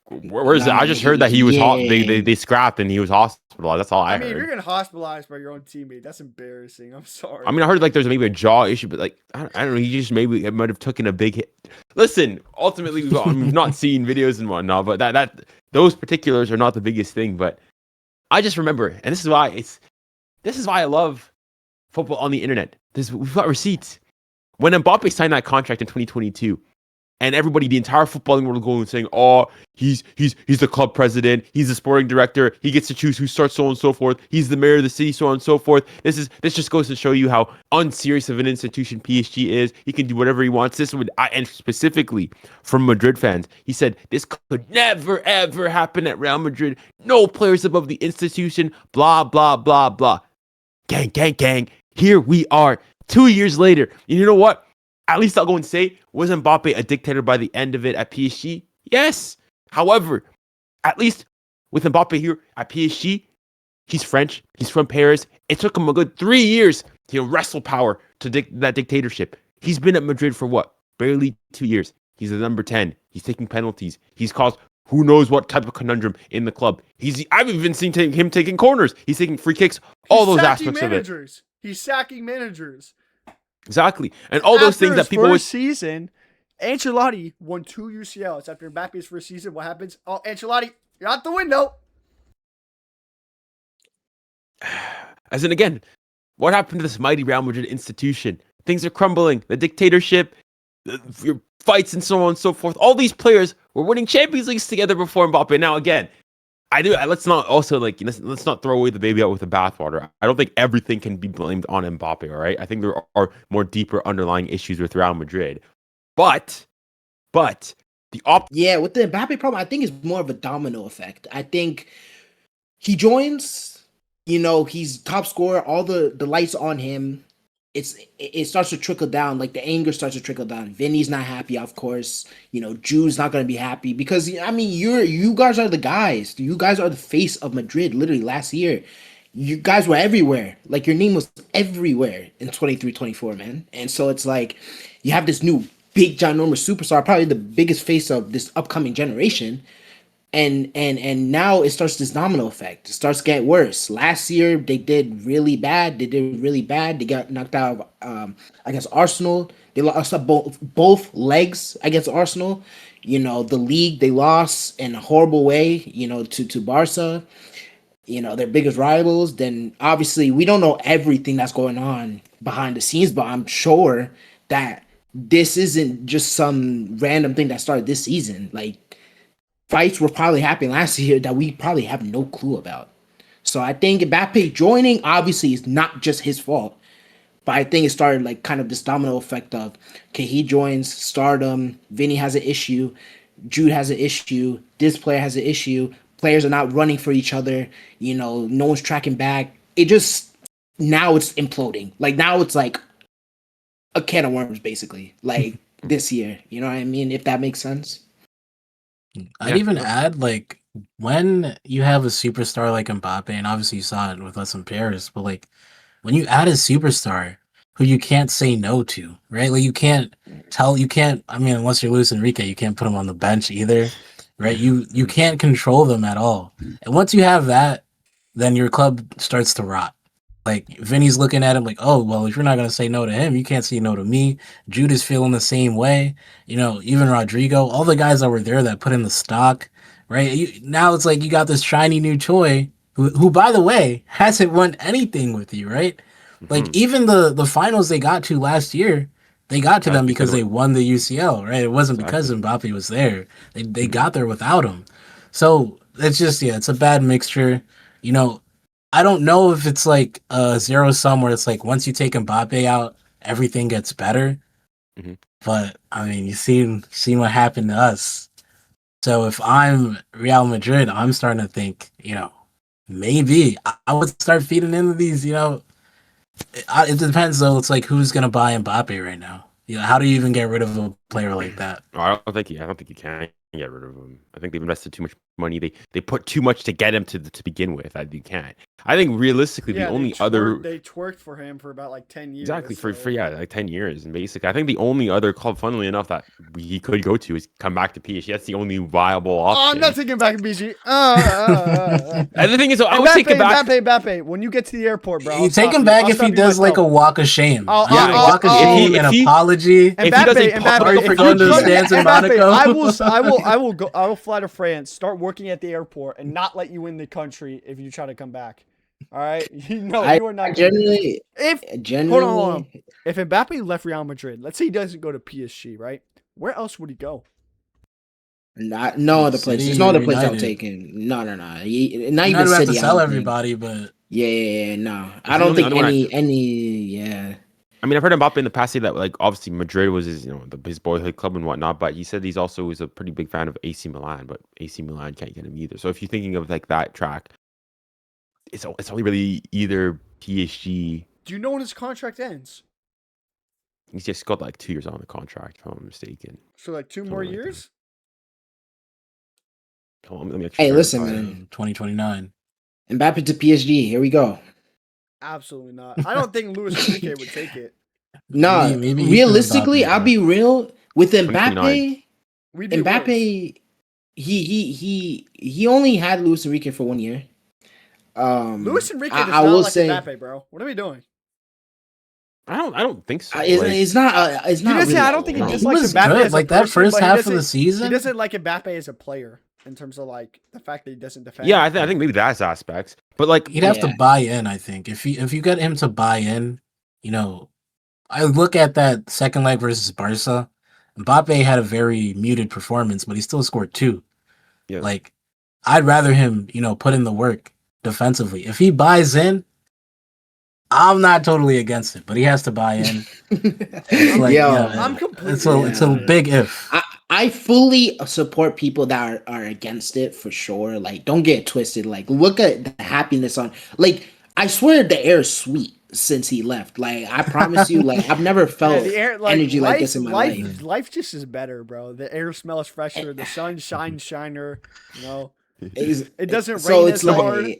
Where's that? I just heard that he was they scrapped and he was hospitalized. That's all I I mean, if you're heard. getting hospitalized by your own teammate, that's embarrassing. I'm sorry. I mean, I heard like there's maybe a jaw issue, but like I don't know. He just maybe might have taken a big hit. Listen, ultimately we've not seen videos and whatnot, but that those particulars are not the biggest thing. But I just remember, and this is why I love football on the internet. We've got receipts. When Mbappe signed that contract in 2022, and everybody, the entire footballing world, going and saying, "Oh, he's the club president, he's the sporting director, he gets to choose who starts, so on and so forth. He's the mayor of the city, so on and so forth." This just goes to show you how unserious of an institution PSG is. He can do whatever he wants. And specifically from Madrid fans, he said this could never ever happen at Real Madrid. No players above the institution. Blah blah blah blah. Gang gang gang. Here we are, 2 years later. And you know what? At least I'll go and say, was Mbappe a dictator by the end of it at PSG? Yes. However, at least with Mbappe here at PSG, he's French. He's from Paris. It took him a good 3 years to wrestle power to that dictatorship. He's been at Madrid for what? Barely 2 years. He's the number 10. He's taking penalties. He's caused who knows what type of conundrum in the club. I've even seen him taking corners. He's taking free kicks. All those aspects of it. He's sacking managers. Exactly. And all those things that people After his first season, Ancelotti won 2 UCLs. After Mbappe's first season, what happens? Oh, Ancelotti, you're out the window. As in, again, what happened to this mighty Real Madrid institution? Things are crumbling. The dictatorship, your fights, and so on and so forth. All these players were winning Champions Leagues together before Mbappe. Now, again, let's not throw away the baby out with the bathwater. I don't think everything can be blamed on Mbappe, all right? I think there are more deeper underlying issues with Real Madrid. But with the Mbappe problem, I think it's more of a domino effect. I think he joins, he's top scorer, all the lights on him. It starts to trickle down, like the anger starts to trickle down. Vinny's not happy, of course. Jude's not going to be happy because, I mean, you guys are the guys. You guys are the face of Madrid, literally last year. You guys were everywhere. Like, your name was everywhere in 23-24, man. And so it's like, you have this new big, ginormous superstar, probably the biggest face of this upcoming generation. And now it starts this domino effect. It starts to get worse. Last year they did really bad. They got knocked out against Arsenal. They lost both legs against Arsenal. The league they lost in a horrible way. To Barca. Their biggest rivals. Then obviously we don't know everything that's going on behind the scenes, but I'm sure that this isn't just some random thing that started this season. Like, fights were probably happening last year that we probably have no clue about. So I think Mbappe joining obviously is not just his fault, but I think it started like kind of this domino effect of, okay, he joins stardom, Vinny has an issue, Jude has an issue, this player has an issue, players are not running for each other, no one's tracking back. Now it's imploding. Like, now it's like a can of worms, basically, like this year. You know what I mean? If that makes sense. I'd even add, like, when you have a superstar like Mbappe, and obviously you saw it with us in Paris, but like when you add a superstar who you can't say no to, right? Like, I mean, unless you're Luis Enrique, you can't put him on the bench either, right? You can't control them at all. And once you have that, then your club starts to rot. Like, Vinny's looking at him like, oh, well, if you're not going to say no to him, you can't say no to me. Jude is feeling the same way. Even Rodrigo, all the guys that were there that put in the stock, right? Now it's like you got this shiny new toy who, by the way, hasn't won anything with you, right? Mm-hmm. Like, even the finals they got to last year, they got to them because they won the UCL, right? It wasn't because Mbappe was there. They got there without him. So it's just, it's a bad mixture. I don't know if it's like a zero sum where it's like once you take Mbappe out, everything gets better. Mm-hmm. But I mean, you've seen what happened to us. So if I'm Real Madrid, I'm starting to think, maybe I would start feeding into these, It depends though. It's like who's gonna buy Mbappe right now? How do you even get rid of a player like that? I don't think you can get rid of him. I think they've invested too much money. They put too much to get him to begin with. You can't. I think realistically the only other they twerked for him for about like 10 years. Exactly for like 10 years, and basically I think the only other club, funnily enough, that he could go to is come back to PSG. That's the only viable option. Oh, I'm not taking back to PSG. And the thing is, I would take him back. Mbappe, when you get to the airport, bro, You take him back if he does like a walk of shame. Yeah, walk of shame, an apology. Mbappe, for going to the stands in Monaco. I will fly to France, start working at the airport, and not let you in the country if you try to come back. All right, you are not. Generally, hold on. If Mbappe left Real Madrid, let's say he doesn't go to PSG, right? Where else would he go? No other place. There's no other place I'll take him. No. Not even City. Have to sell everybody, but no. I don't think any. Yeah. I mean, I've heard Mbappe in the past say that, like, obviously Madrid was his boyhood club and whatnot, but he said he's also a pretty big fan of AC Milan, but AC Milan can't get him either. So if you're thinking of like that track, it's only really either PSG. Do you know when his contract ends? He's just got like 2 years on the contract, if I'm not mistaken. So like 2 more years? Let me hey, listen, man. 2029. Mbappe to PSG. Here we go. Absolutely not. I don't think Luis Enrique would take it. No, maybe realistically, I'll be real with Mbappe. Mbappe, he only had Luis Enrique for 1 year. Luis Enrique does not like Mbappe, bro. What are we doing? I don't think so. It's not. Really, I don't think he dislikes Mbappe. Good. Like that first half of the season, he doesn't like Mbappe as a player in terms of like the fact that he doesn't defend. Yeah, I think maybe that's aspects, but like he'd have to buy in. I think if you get him to buy in, I look at that second leg versus Barca. Mbappe had a very muted performance, but he still scored 2. Yeah. Like I'd rather him, put in the work defensively. If he buys in, I'm not totally against it, but he has to buy in. I'm completely. It's a big if. I fully support people that are against it for sure. Like, don't get twisted. Like, look at the happiness on. Like, I swear the air is sweet since he left. Like, I promise you. Like, I've never felt energy like this in my life. Life just is better, bro. The air smells fresher. The sun shines shiner. It doesn't rain as hard.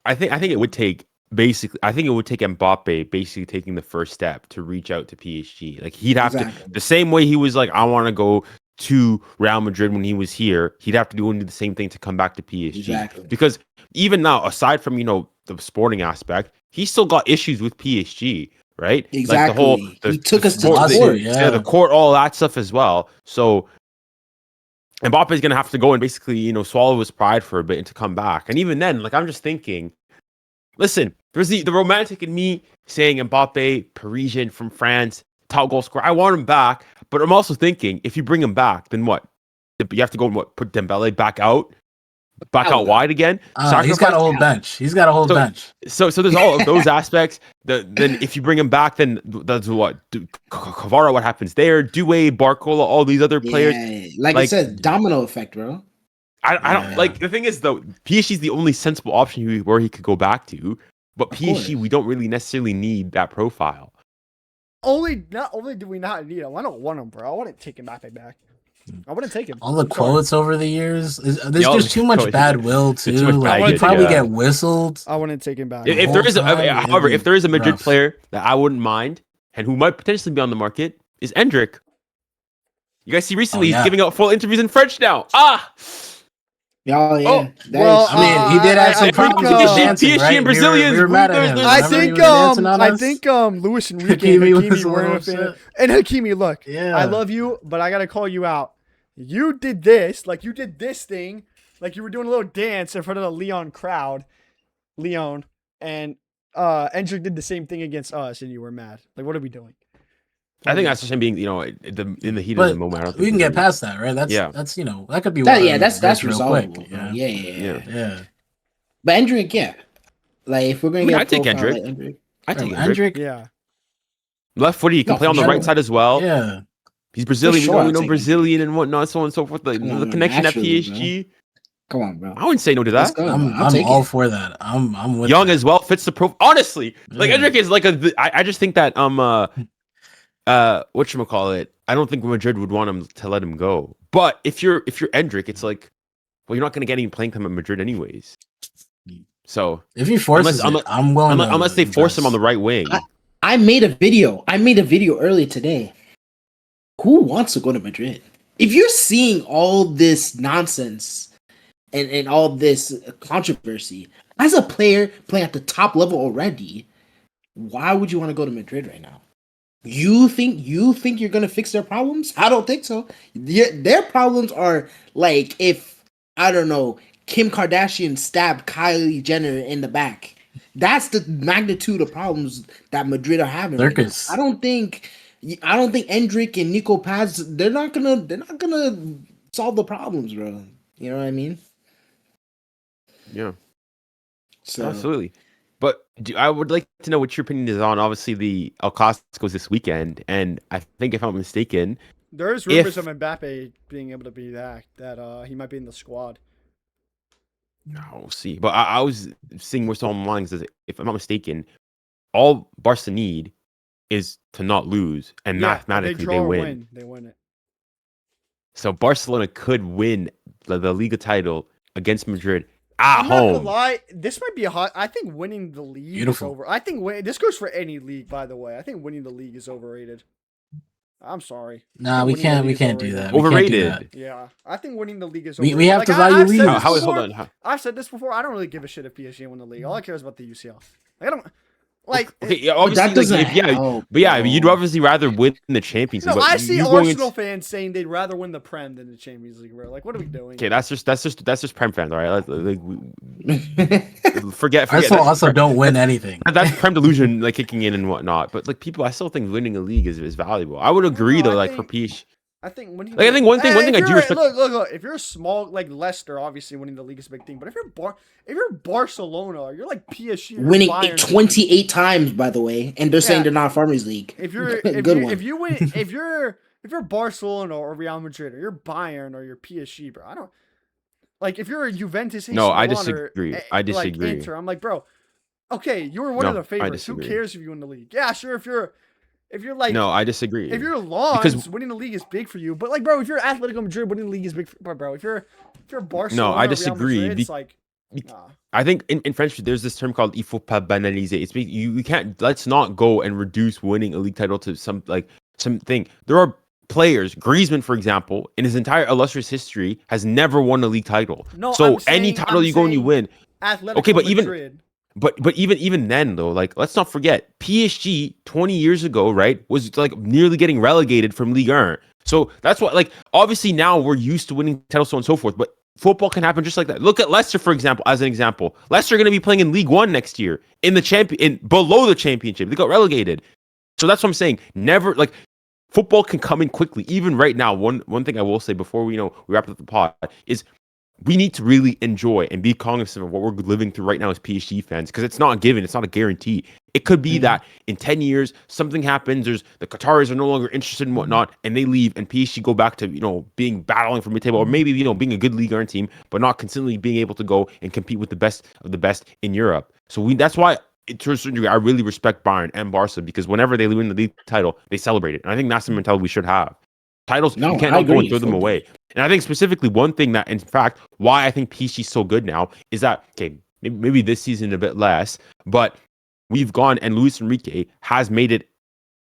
I think it would take. Basically, I think it would take Mbappe basically taking the first step to reach out to PSG. Like he'd have to, the same way he was like, I want to go to Real Madrid when he was here. He'd have to do the same thing to come back to PSG. Exactly. Because even now, aside from the sporting aspect, he still got issues with PSG, right? Exactly. Like he took us to the court. The court, all that stuff as well. So Mbappe is gonna have to go and basically swallow his pride for a bit and to come back. And even then, like I'm just thinking. Listen, there's the romantic in me saying Mbappe, Parisian from France, top goal scorer. I want him back, but I'm also thinking if you bring him back, then what? You have to go and put Dembele back out wide again. He's got a whole bench. Bench. So there's all of those aspects. Then if you bring him back, then that's what Kvara. What happens there? Doué, Barcola, all these other players. Like I said, domino effect, bro. I don't like the thing is though PSG is the only sensible option where he could go back to, but PSG we don't really necessarily need that profile. Not only do we not need him, I don't want him, bro. I want to take Mbappe back. I wouldn't take him. All the quotes over the years, there's just too much bad will too. Like he'd probably get whistled. I wouldn't take him back. If there is, however, if there is a Madrid player that I wouldn't mind and who might potentially be on the market is Endrick. You guys see recently he's giving out full interviews in French now. Oh yeah. He did have some problems with dancing, PSG right? and Brazilians. We were mad at him. I think Luis Enrique Hakimi weren't a fan. And Hakimi, look, I love you, but I gotta call you out. You did this, like you did this thing, like you were doing a little dance in front of the Lyon crowd, and Endrick did the same thing against us, and you were mad. Like, what are we doing? I think that's just him being, in the heat of the moment. We can get past that, right? That's that could be. That's resolvable. Yeah. But Endrick, like if we're gonna get, I take Endrick. I take Endrick. Yeah. Left footy, he can play on the right side as well. Yeah. He's Brazilian. We know Brazilian and whatnot, so on and so forth. The connection at PSG. Come on, bro. I wouldn't say no to Let's that. go. I'm take all it. for that. I'm with Young that. as well fits the profile. Honestly, like Yeah. Endrick is like I just think that whatchamacallit, I don't think Madrid would want him to let him go. But if you're Endrick, it's like, well, you're not gonna get any playing time at Madrid anyways. So If he forces unless it, I'm willing to unless they force him on the invest. right wing. I made a video. I made a video early today. Who wants to go to Madrid? If you're seeing all this nonsense and all this controversy as a player playing at the top level already, why would you want to go to Madrid right now? You think you're gonna fix their problems? I don't think so. Their problems are like if I don't know Kim Kardashian stabbed Kylie Jenner in the back. That's the magnitude of problems that Madrid are having right now. Circus. I don't think Endrick and Nico Paz they're not gonna solve the problems, bro. You know what I mean? Yeah, So absolutely. But I would like to know what your opinion is on. Obviously, the El Clasico's this weekend, and I think if I'm mistaken, There's rumors of Mbappe being able to be that he might be in the squad. we'll see. But I was seeing what's online says, if I'm not mistaken, all Barca need is to not lose, and mathematically they win. They win it. So Barcelona could win the Liga title against Madrid at I'm not gonna home. lie. This might be a hot. I think winning the league Beautiful. is over. I think this goes for any league, by the way. I think winning the league is overrated. I'm sorry. Nah, we Winning the can't league is do that. Overrated. We can't do that. Yeah, I think winning the league is We overrated. have to value I've said leagues. this Hold before. on. I've said this before. I don't really give a shit if PSG win the league. All I care is about the UCL. Like, I don't like. Okay, yeah, obviously, that doesn't help, but bro. you'd obviously rather win the Champions League. No, but I see you going Arsenal fans saying they'd rather win the Prem than the Champions League. Bro. Like, what are we doing? Okay, that's just Prem fans, all right? Forget. Arsenal that's also don't win anything. That's Prem delusion, like kicking in and whatnot. But like people, I still think winning a league is valuable. I would agree No, though, I like think- for PSG. I think winning. Like, I think one thing I do respect. Look. If you're a small like Leicester, obviously winning the league is a big thing. But if you're Barcelona, you're like PSG, or winning Bayern, 28 times, by the way, and they're saying Yeah. they're not Farmers League. If you're if you win if you're Barcelona or Real Madrid or you're Bayern or you're PSG, bro, I don't like if you're a Juventus. No, I Milan or, disagree. I disagree. Like Inter, I'm like, bro, okay, you were one of No, the favorites. Who disagree. cares if you win the league? Yeah, sure. If you're like No, I disagree. if you're Lons, Because- winning the league is big for you. But like, bro, if you're Atletico Madrid, winning the league is big for bro. If you're Barcelona, No, I or Real disagree. Madrid, it's like, nah. I think in French there's this term called "il faut pas banaliser." It's you can't. Let's not go and reduce winning a league title to something. There are players, Griezmann, for example, in his entire illustrious history, has never won a league title. No, so I'm saying- any title I'm you go and you saying win. Atletico Okay, but Madrid. But even then though, like let's not forget PSG 20 years ago, right, was like nearly getting relegated from Ligue 1. So that's what like obviously now we're used to winning titles so on and so forth, but football can happen just like that. Look at Leicester for example, as an example. Leicester are going to be playing in League 1 next year in the below the championship. They got relegated. So that's what I'm saying. Never like football can come in quickly. Even right now, one thing I will say before we wrap up the pod is we need to really enjoy and be cognizant of what we're living through right now as PSG fans, because it's not a given, it's not a guarantee. It could be that in 10 years something happens, there's the Qataris are no longer interested in whatnot, and they leave, and PSG go back to being battling for mid-table, or maybe being a good Ligue 1 team, but not consistently being able to go and compete with the best of the best in Europe. So that's why to a certain degree I really respect Bayern and Barca, because whenever they win the league title, they celebrate it, and I think that's the mentality we should have. Titles, No, you can't I go and agree. throw them away. And I think specifically one thing that, in fact, why I think PSG is so good now is that, okay, maybe this season a bit less, but we've gone and Luis Enrique has made it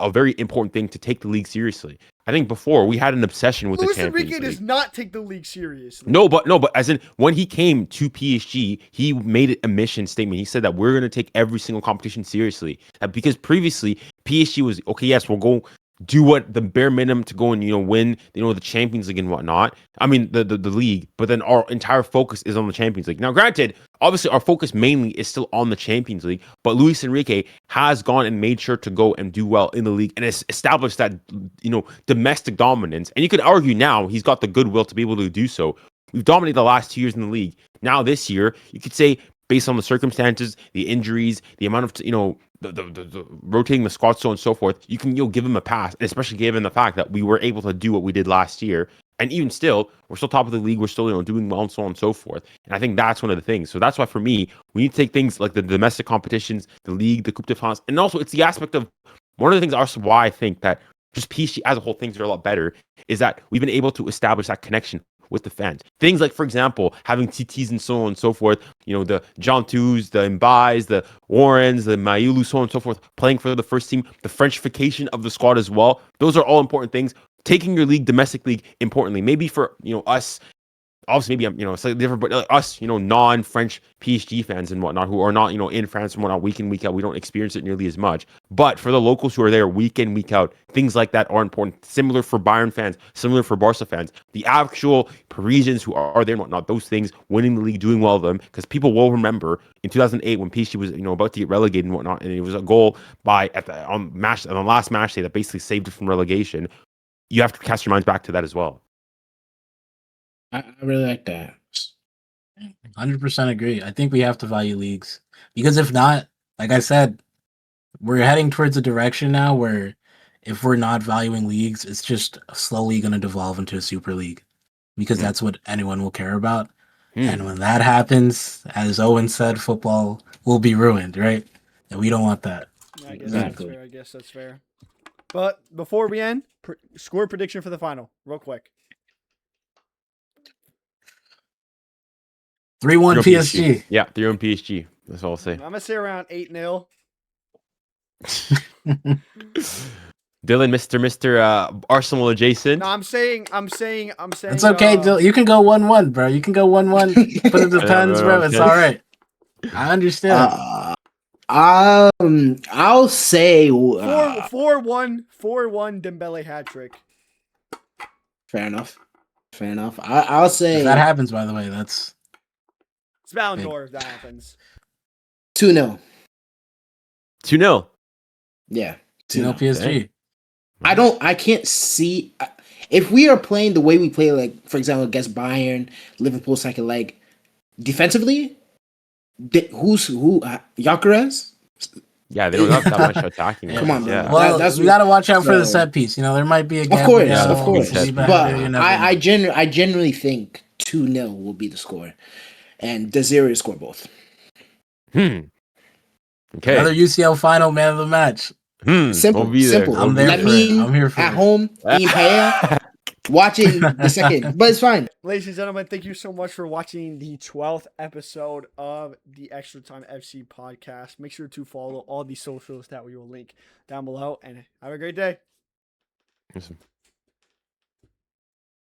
a very important thing to take the league seriously. I think before we had an obsession with Luis the Champions Enrique League. does not take the league seriously. No, but as in when he came to PSG, he made it a mission statement. He said that we're going to take every single competition seriously. Because previously PSG was okay. Yes, we'll go do what the bare minimum to go and win the Champions League and whatnot. I mean the league, but then our entire focus is on the Champions League. Now, granted, obviously our focus mainly is still on the Champions League, but Luis Enrique has gone and made sure to go and do well in the league and established that domestic dominance. And you could argue now he's got the goodwill to be able to do so. We've dominated the last 2 years in the league. Now this year, you could say, based on the circumstances, the injuries, the amount of the rotating the squad, so on and so forth, you can give him a pass, and especially given the fact that we were able to do what we did last year. And even still, we're still top of the league. We're still, doing well and so on and so forth. And I think that's one of the things. So that's why for me, we need to take things like the domestic competitions, the league, the Coupe de France, and also it's the aspect of one of the things also why I think that just PSG as a whole things are a lot better is that we've been able to establish that connection with the fans. Things like, for example, having TTs and so on and so forth, the John Tus, the Mbais, the Warrens, the Mayulu, so on and so forth, playing for the first team, the Frenchification of the squad as well. Those are all important things. Taking your league, domestic league, importantly, maybe for us, obviously maybe I'm slightly different, but us, non-French PSG fans and whatnot who are not in France and whatnot week in week out, we don't experience it nearly as much. But for the locals who are there week in week out, things like that are important. Similar for Bayern fans, similar for Barca fans, the actual Parisians who are there and whatnot. Those things, winning the league, doing well of them, because people will remember in 2008 when PSG was about to get relegated and whatnot, and it was a goal on the last match day that basically saved it from relegation. You have to cast your minds back to that as well. I really like that. 100% agree. I think we have to value leagues because if not, like I said, we're heading towards a direction now where if we're not valuing leagues, it's just slowly going to devolve into a super league because that's what anyone will care about. And when that happens, as Owen said, football will be ruined, right? And we don't want that. I guess that's fair. But before we end, score prediction for the final, real quick. 3-1 PSG. Yeah, 3-1 PSG. That's all I'll say. I'm gonna say around 8-0. Dylan, Mr. Arsenal adjacent. No, I'm saying. It's okay, Dylan. You can go 1-1, bro. You can go 1-1. But it depends, bro. It's all right. I understand. I'll say 4-1 Dembele hat trick. Fair enough. I'll say if that happens, by the way, that's it's Ballon d'Or if that happens. 2-0. 2-0. Yeah. 2-0 PSG. I can't see if we are playing the way we play, like for example against Bayern, Liverpool second leg, defensively. Who? Gyökeres? Yeah, they don't have that much attacking. Come on, yeah. Well, we got to watch out for the set piece. There might be a of course. But I generally think 2-0 will be the score, and Desiree score both. Okay. Another UCL final man of the match. Simple. We'll be there. Simple. I'm there for it. I'm here for at it. home, eating paella, watching the second, but it's fine. Ladies and gentlemen, thank you so much for watching the 12th episode of the Extra Time FC podcast. Make sure to follow all the socials that we will link down below, and have a great day. Awesome.